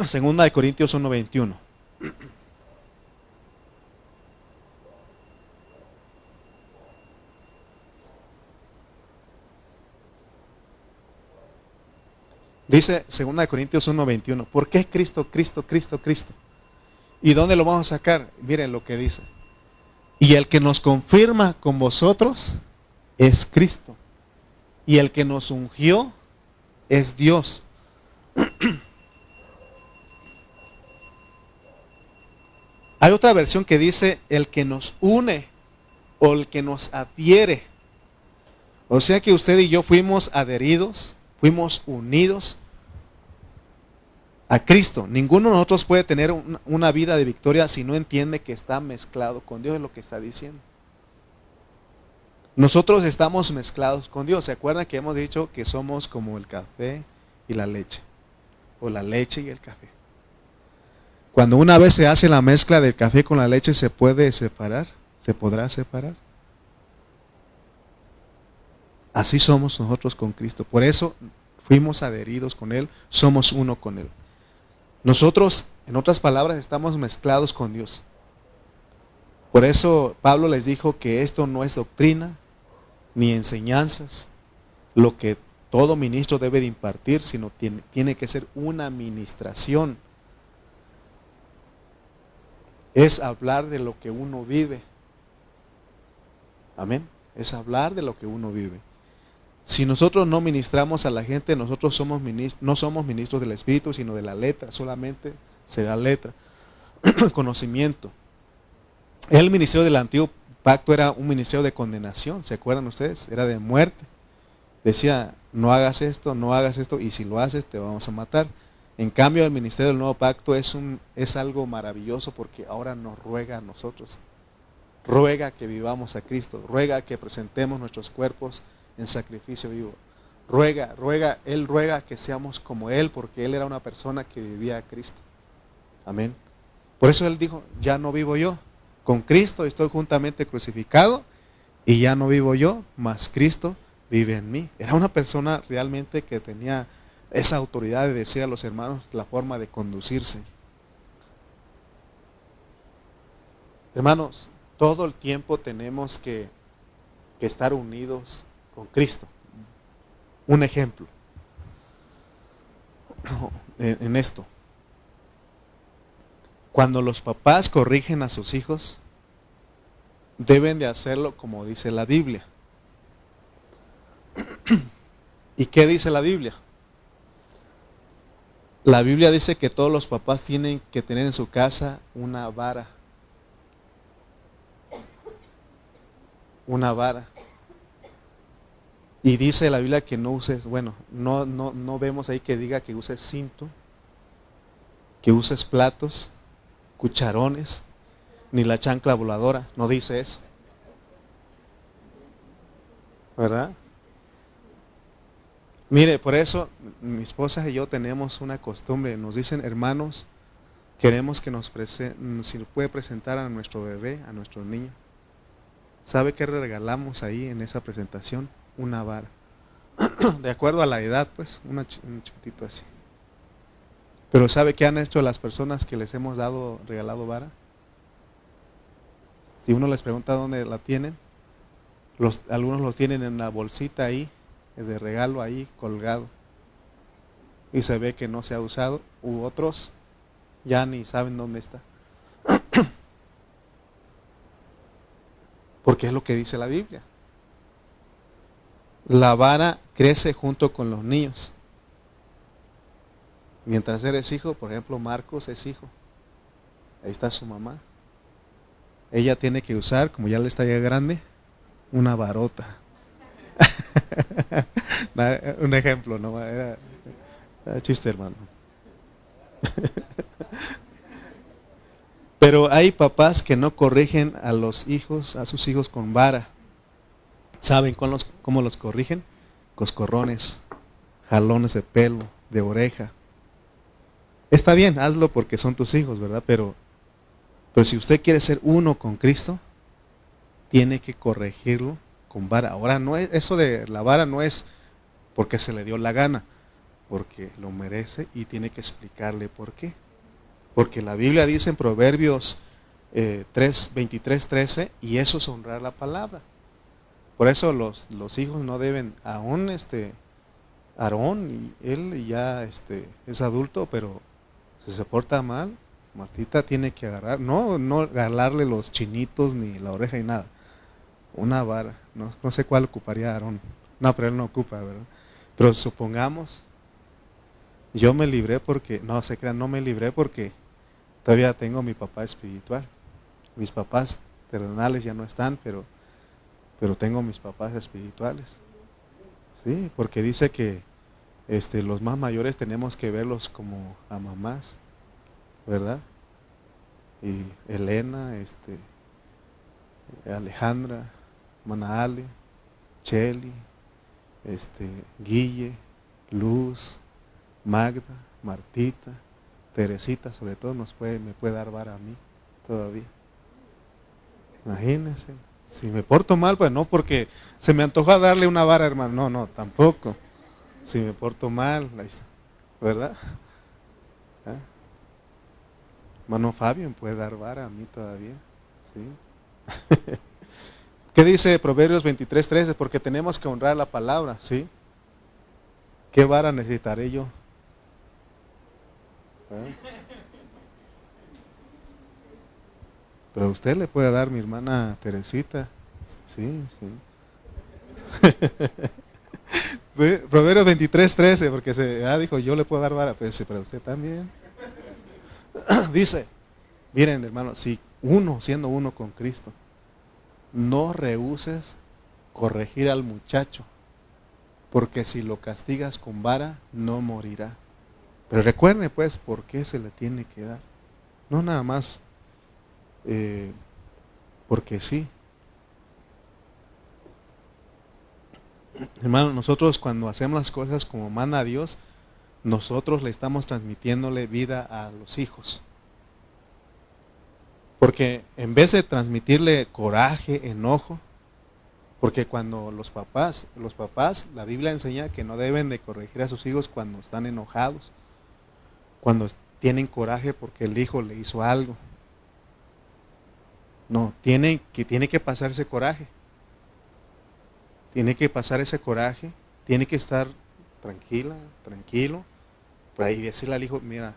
Segunda de Corintios 1:21. Dice 2 de Corintios 1:21. ¿Por qué Cristo, Cristo, Cristo, Cristo? ¿Y dónde lo vamos a sacar? Miren lo que dice. Y el que nos confirma con vosotros es Cristo. Y el que nos ungió es Dios. Hay otra versión que dice el que nos une o el que nos adhiere. O sea que usted y yo fuimos adheridos, fuimos unidos a Cristo. Ninguno de nosotros puede tener una vida de victoria si no entiende que está mezclado con Dios, es lo que está diciendo. Nosotros estamos mezclados con Dios. ¿Se acuerdan que hemos dicho que somos como el café y la leche? O la leche y el café. Cuando una vez se hace la mezcla del café con la leche, ¿se puede separar? ¿Se podrá separar? Así somos nosotros con Cristo. Por eso fuimos adheridos con Él, somos uno con Él. Nosotros, en otras palabras, estamos mezclados con Dios. Por eso Pablo les dijo que esto no es doctrina ni enseñanzas, lo que todo ministro debe de impartir, sino tiene que ser una ministración. Es hablar de lo que uno vive. Amén. Es hablar de lo que uno vive. Si nosotros no ministramos a la gente, nosotros no somos ministros del Espíritu, sino de la letra, solamente será letra. Conocimiento. El ministerio del antiguo pacto era un ministerio de condenación, ¿se acuerdan ustedes? Era de muerte. Decía, no hagas esto, y si lo haces te vamos a matar. En cambio, el ministerio del nuevo pacto es algo maravilloso porque ahora nos ruega a nosotros. Ruega que vivamos a Cristo, ruega que presentemos nuestros cuerpos en sacrificio vivo. Él ruega que seamos como Él, porque Él era una persona que vivía a Cristo. Amén. Por eso Él dijo, ya no vivo yo, con Cristo estoy juntamente crucificado, y ya no vivo yo, mas Cristo vive en mí. Era una persona realmente que tenía esa autoridad de decir a los hermanos la forma de conducirse. Hermanos, todo el tiempo tenemos que estar unidos con Cristo. Un ejemplo en esto. Cuando los papás corrigen a sus hijos, deben de hacerlo como dice la Biblia. ¿Y qué dice la Biblia? La Biblia dice que todos los papás tienen que tener en su casa una vara. Una vara. Y dice la Biblia que no uses, no vemos ahí que diga que uses cinto, que uses platos, cucharones, ni la chancla voladora, no dice eso. ¿Verdad? Mire, por eso mi esposa y yo tenemos una costumbre, nos dicen hermanos, queremos que si nos puede presentar a nuestro bebé, a nuestro niño. ¿Sabe qué regalamos ahí en esa presentación? Una vara. De acuerdo a la edad, pues, un chiquitito así. Pero ¿sabe qué han hecho las personas que les hemos regalado vara? Si uno les pregunta dónde la tienen, Algunos los tienen en una bolsita ahí, de regalo ahí colgado. Y se ve que no se ha usado, u otros ya ni saben dónde está. Porque es lo que dice la Biblia. La vara crece junto con los niños. Mientras eres hijo, por ejemplo, Marcos es hijo. Ahí está su mamá. Ella tiene que usar, como ya le está ya grande, una varota. Un ejemplo, ¿no? Era chiste, hermano. Pero hay papás que no corrigen a los hijos, a sus hijos con vara. ¿Saben cómo los corrigen? Coscorrones, jalones de pelo, de oreja. Está bien, hazlo porque son tus hijos, ¿verdad? Pero si usted quiere ser uno con Cristo, tiene que corregirlo con vara. Ahora, no es, eso de la vara no es porque se le dio la gana, porque lo merece y tiene que explicarle por qué. Porque la Biblia dice en Proverbios 23:13, y eso es honrar la palabra. Por eso los hijos no deben, aún Aarón, y él ya es adulto, pero si se porta mal, Martita tiene que agarrar, no agarrarle los chinitos ni la oreja ni nada, una vara, no sé cuál ocuparía Aarón, no, pero él no ocupa, ¿verdad? Pero supongamos, yo me libré porque, no se crean, no me libré porque todavía tengo a mi papá espiritual. Mis papás terrenales ya no están, pero tengo mis papás espirituales. Sí, porque dice que los más mayores tenemos que verlos como a mamás, ¿verdad? Y Elena, Alejandra, hermana Ale, Cheli, Guille, Luz, Magda, Martita, Teresita, sobre todo me puede dar vara a mí todavía. Imagínense, si me porto mal, pues no porque se me antoja darle una vara, hermano, no, tampoco. Si me porto mal, ahí está, ¿verdad? ¿Ah? Hermano Fabio me puede dar vara a mí todavía, ¿sí? ¿Qué dice Proverbios 23:13? Porque tenemos que honrar la palabra, ¿sí? ¿Qué vara necesitaré yo? Pero usted le puede dar, mi hermana Teresita. Sí, sí. Proverbios 23:13, porque dijo, yo le puedo dar vara, pero sí, pero usted también. Dice, miren hermano, si siendo uno con Cristo, no rehuses corregir al muchacho, porque si lo castigas con vara, no morirá. Pero recuerde pues, ¿por qué se le tiene que dar? No nada más porque sí. Hermano, nosotros cuando hacemos las cosas como manda Dios, nosotros le estamos transmitiéndole vida a los hijos. Porque en vez de transmitirle coraje, enojo, porque cuando los papás, la Biblia enseña que no deben de corregir a sus hijos cuando están enojados, cuando tienen coraje porque el hijo le hizo algo. No, tiene que pasar ese coraje. Tiene que pasar ese coraje, tiene que estar tranquilo, para ahí decirle al hijo, mira,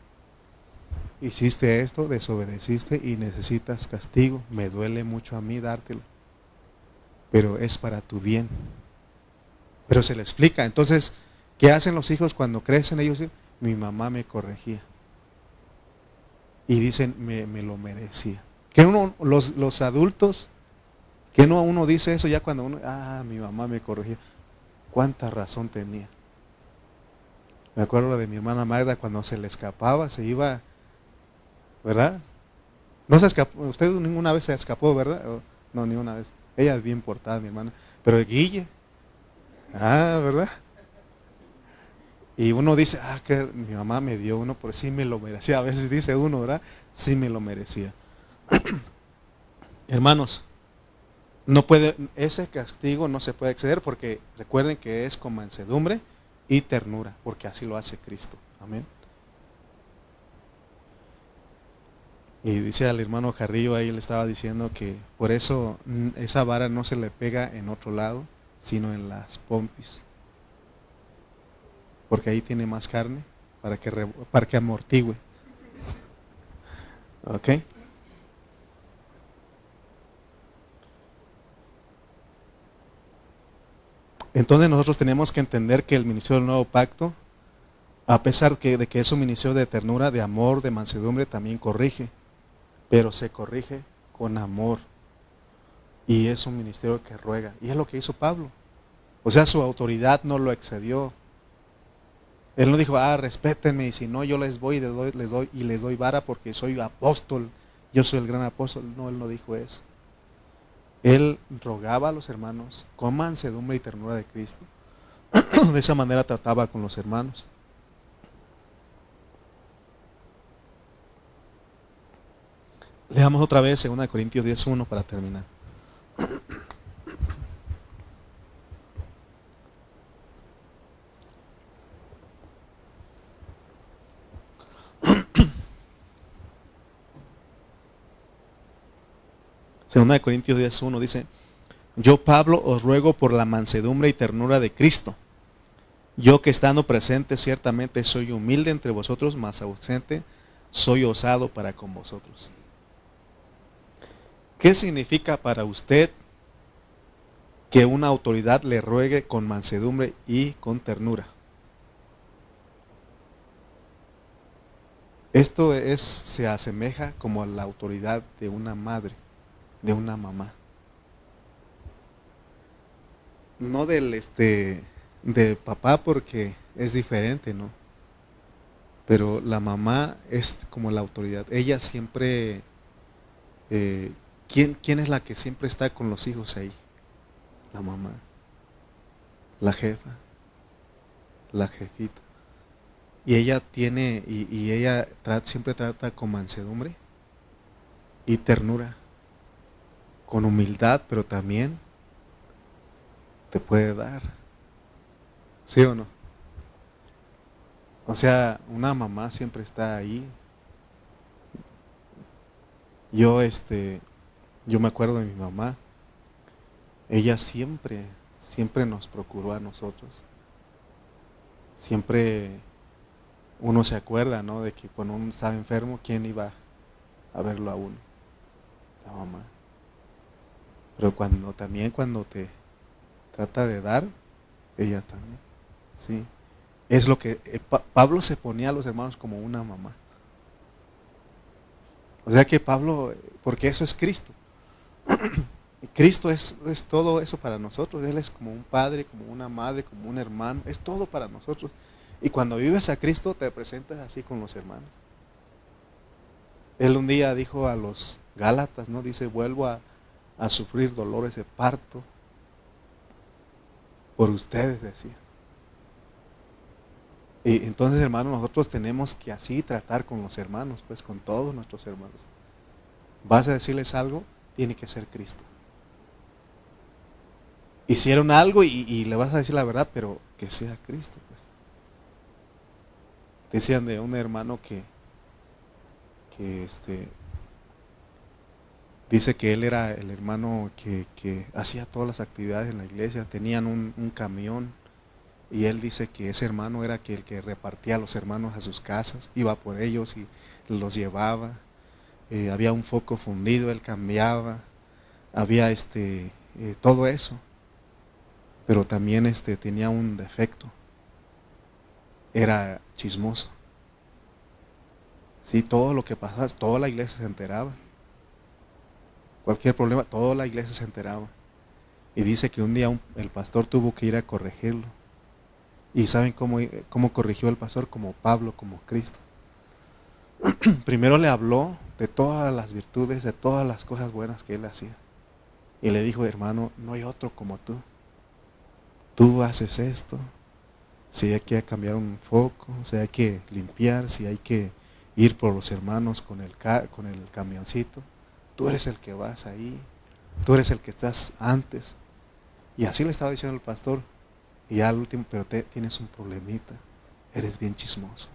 hiciste esto, desobedeciste y necesitas castigo, me duele mucho a mí dártelo, pero es para tu bien. Pero se le explica. Entonces, ¿qué hacen los hijos cuando crecen? Ellos dicen, mi mamá me corregía. Y dicen, me lo merecía. Que los adultos, que no uno dice eso ya cuando mi mamá me corregía. ¿Cuánta razón tenía? Me acuerdo de mi hermana Magda cuando se le escapaba, se iba, ¿verdad? No se escapó, usted ninguna vez se escapó, ¿verdad? No, ni una vez. Ella es bien portada, mi hermana. Pero Guille, ¿verdad? Y uno dice, que mi mamá me dio uno, por sí me lo merecía. A veces dice uno, ¿verdad? Sí me lo merecía. Hermanos, ese castigo no se puede exceder porque recuerden que es con mansedumbre y ternura, porque así lo hace Cristo. Amén. Y dice al hermano Carrillo, ahí le estaba diciendo que por eso esa vara no se le pega en otro lado, sino en las pompis, porque ahí tiene más carne para que amortigüe. ¿Ok? Entonces nosotros tenemos que entender que el ministerio del nuevo pacto, a pesar de que es un ministerio de ternura, de amor, de mansedumbre, también corrige, pero se corrige con amor. Y es un ministerio que ruega. Y es lo que hizo Pablo. O sea, su autoridad no lo excedió. Él no dijo, respétenme, y si no, yo les voy y les doy vara porque soy apóstol, yo soy el gran apóstol. No, él no dijo eso. Él rogaba a los hermanos con mansedumbre y ternura de Cristo. De esa manera trataba con los hermanos. Leamos otra vez 2 Corintios 10:1 para terminar. Segunda de Corintios 10:1 dice: Yo, Pablo, os ruego por la mansedumbre y ternura de Cristo. Yo, que estando presente ciertamente soy humilde entre vosotros, mas ausente soy osado para con vosotros. ¿Qué significa para usted que una autoridad le ruegue con mansedumbre y con ternura? Esto se asemeja como a la autoridad de una madre, de una mamá. No de papá, porque es diferente, ¿no? Pero la mamá es como la autoridad. Ella siempre, ¿quién es la que siempre está con los hijos ahí? La mamá, la jefa, la jefita. Y ella tiene, y ella siempre trata con mansedumbre y ternura, con humildad, pero también te puede dar. ¿Sí o no? O sea, una mamá siempre está ahí. Yo, yo me acuerdo de mi mamá. Ella siempre nos procuró a nosotros. Siempre uno se acuerda, ¿no? De que cuando uno estaba enfermo, ¿quién iba a verlo a uno? La mamá. Pero cuando te trata de dar, ella también. Sí. Es lo que Pablo se ponía a los hermanos como una mamá. O sea que Pablo, porque eso es Cristo. Cristo es todo eso para nosotros. Él es como un padre, como una madre, como un hermano. Es todo para nosotros. Y cuando vives a Cristo te presentas así con los hermanos. Él un día dijo a los Gálatas, ¿no? Dice, vuelvo a sufrir dolores de parto por ustedes, decía. Y entonces, hermanos, nosotros tenemos que así tratar con los hermanos, pues con todos nuestros hermanos. Vas a decirles algo, tiene que ser Cristo. Hicieron algo y le vas a decir la verdad, pero que sea Cristo, pues. Decían de un hermano que dice que él era el hermano que hacía todas las actividades en la iglesia, tenían un camión, y él dice que ese hermano era el que repartía a los hermanos a sus casas, iba por ellos y los llevaba. Había un foco fundido, él cambiaba, había todo eso, pero también tenía un defecto, era chismoso. Sí, todo lo que pasaba, toda la iglesia se enteraba. Cualquier problema, toda la iglesia se enteraba. Y dice que un día el pastor tuvo que ir a corregirlo. ¿Y saben cómo corrigió el pastor? Como Pablo, como Cristo. Primero le habló de todas las virtudes, de todas las cosas buenas que él hacía. Y le dijo, hermano, no hay otro como tú. Tú haces esto. Si hay que cambiar un foco, si hay que limpiar, si hay que ir por los hermanos con el camioncito, tú eres el que vas ahí, tú eres el que estás antes. Y así le estaba diciendo el pastor. Y al último, pero tienes un problemita, eres bien chismoso.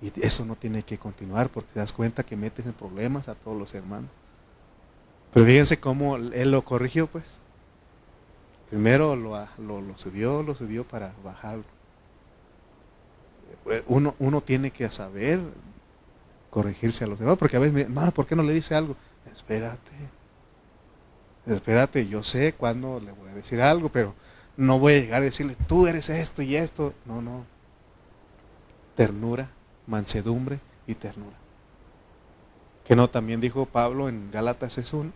Y eso no tiene que continuar porque te das cuenta que metes en problemas a todos los hermanos. Pero fíjense cómo él lo corrigió, pues. Primero lo subió para bajarlo. Uno tiene que saber corregirse a los hermanos, porque a veces, hermano, ¿por qué no le dice algo? Espérate, yo sé cuándo le voy a decir algo, pero no voy a llegar a decirle, tú eres esto y esto. No. Ternura, mansedumbre y ternura. Que no, también dijo Pablo en Gálatas 6:1,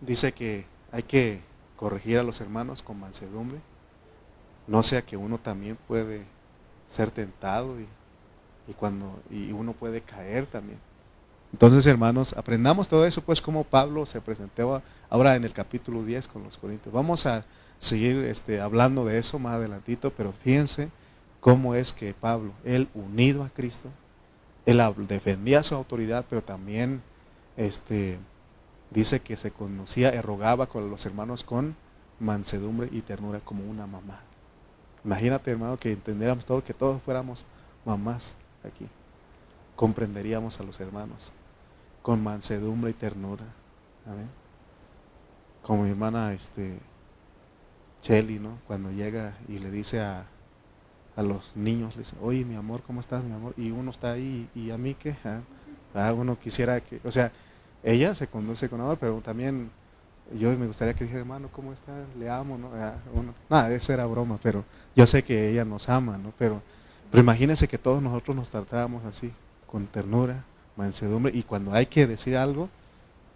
dice que hay que corregir a los hermanos con mansedumbre, no sea que uno también puede ser tentado y uno puede caer también. Entonces, hermanos, aprendamos todo eso, pues, como Pablo se presentó ahora en el capítulo 10 con los Corintios. Vamos a seguir hablando de eso más adelantito, pero fíjense cómo es que Pablo, él unido a Cristo, él defendía su autoridad, pero también dice que se conocía y rogaba con los hermanos con mansedumbre y ternura como una mamá. Imagínate, hermano, que entendiéramos todo, que todos fuéramos mamás aquí. Comprenderíamos a los hermanos con mansedumbre y ternura. Amén. Como mi hermana Shelly, ¿no? Cuando llega y le dice a los niños, le dice, oye, mi amor, ¿cómo estás, mi amor? Y uno está ahí, ¿y a mí qué? Uno quisiera que, o sea, ella se conduce con amor, pero también yo me gustaría que dijera, hermano, ¿cómo está? Le amo, ¿no? Nada, esa era broma, pero yo sé que ella nos ama, ¿no? Pero imagínense que todos nosotros nos tratábamos así, con ternura, mansedumbre, y cuando hay que decir algo,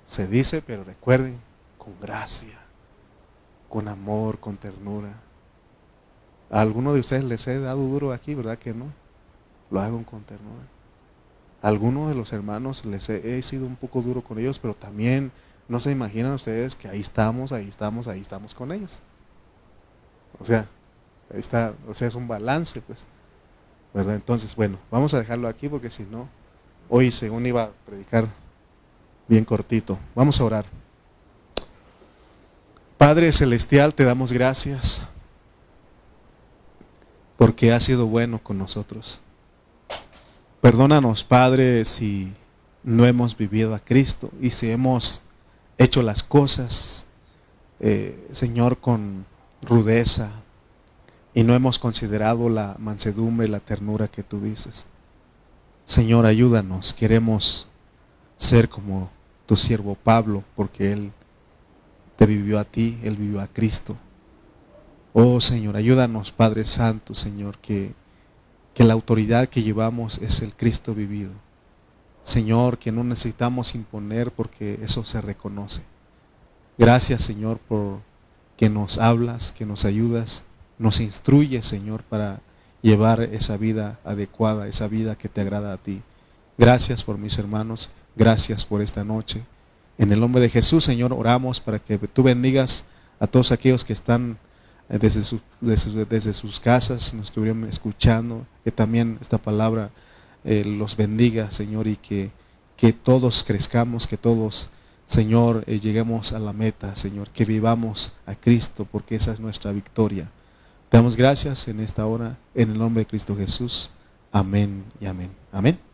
se dice, pero recuerden, con gracia, con amor, con ternura. A alguno de ustedes les he dado duro aquí, ¿verdad que no? Lo hago con ternura. A algunos de los hermanos les he sido un poco duro con ellos, pero también no se imaginan ustedes que ahí estamos con ellos. O sea, ahí está, o sea, es un balance, pues, ¿verdad? Entonces, bueno, vamos a dejarlo aquí porque si no, hoy según iba a predicar bien cortito. Vamos a orar. Padre Celestial, te damos gracias porque has sido bueno con nosotros. Perdónanos, Padre, si no hemos vivido a Cristo y si hemos hecho las cosas, Señor, con rudeza y no hemos considerado la mansedumbre y la ternura que tú dices. Señor, ayúdanos, queremos ser como tu siervo Pablo, porque él te vivió a ti, él vivió a Cristo. Oh Señor, ayúdanos, Padre Santo, Señor, que la autoridad que llevamos es el Cristo vivido. Señor, que no necesitamos imponer porque eso se reconoce. Gracias, Señor, por que nos hablas, que nos ayudas, nos instruyes, Señor, para llevar esa vida adecuada, esa vida que te agrada a ti. Gracias por mis hermanos, gracias por esta noche. En el nombre de Jesús, Señor, oramos para que tú bendigas a todos aquellos que están desde sus casas, nos estuvieron escuchando, que también esta palabra los bendiga, Señor, y que todos crezcamos, que todos, Señor, lleguemos a la meta, Señor, que vivamos a Cristo, porque esa es nuestra victoria. Te damos gracias en esta hora, en el nombre de Cristo Jesús. Amén y amén. Amén.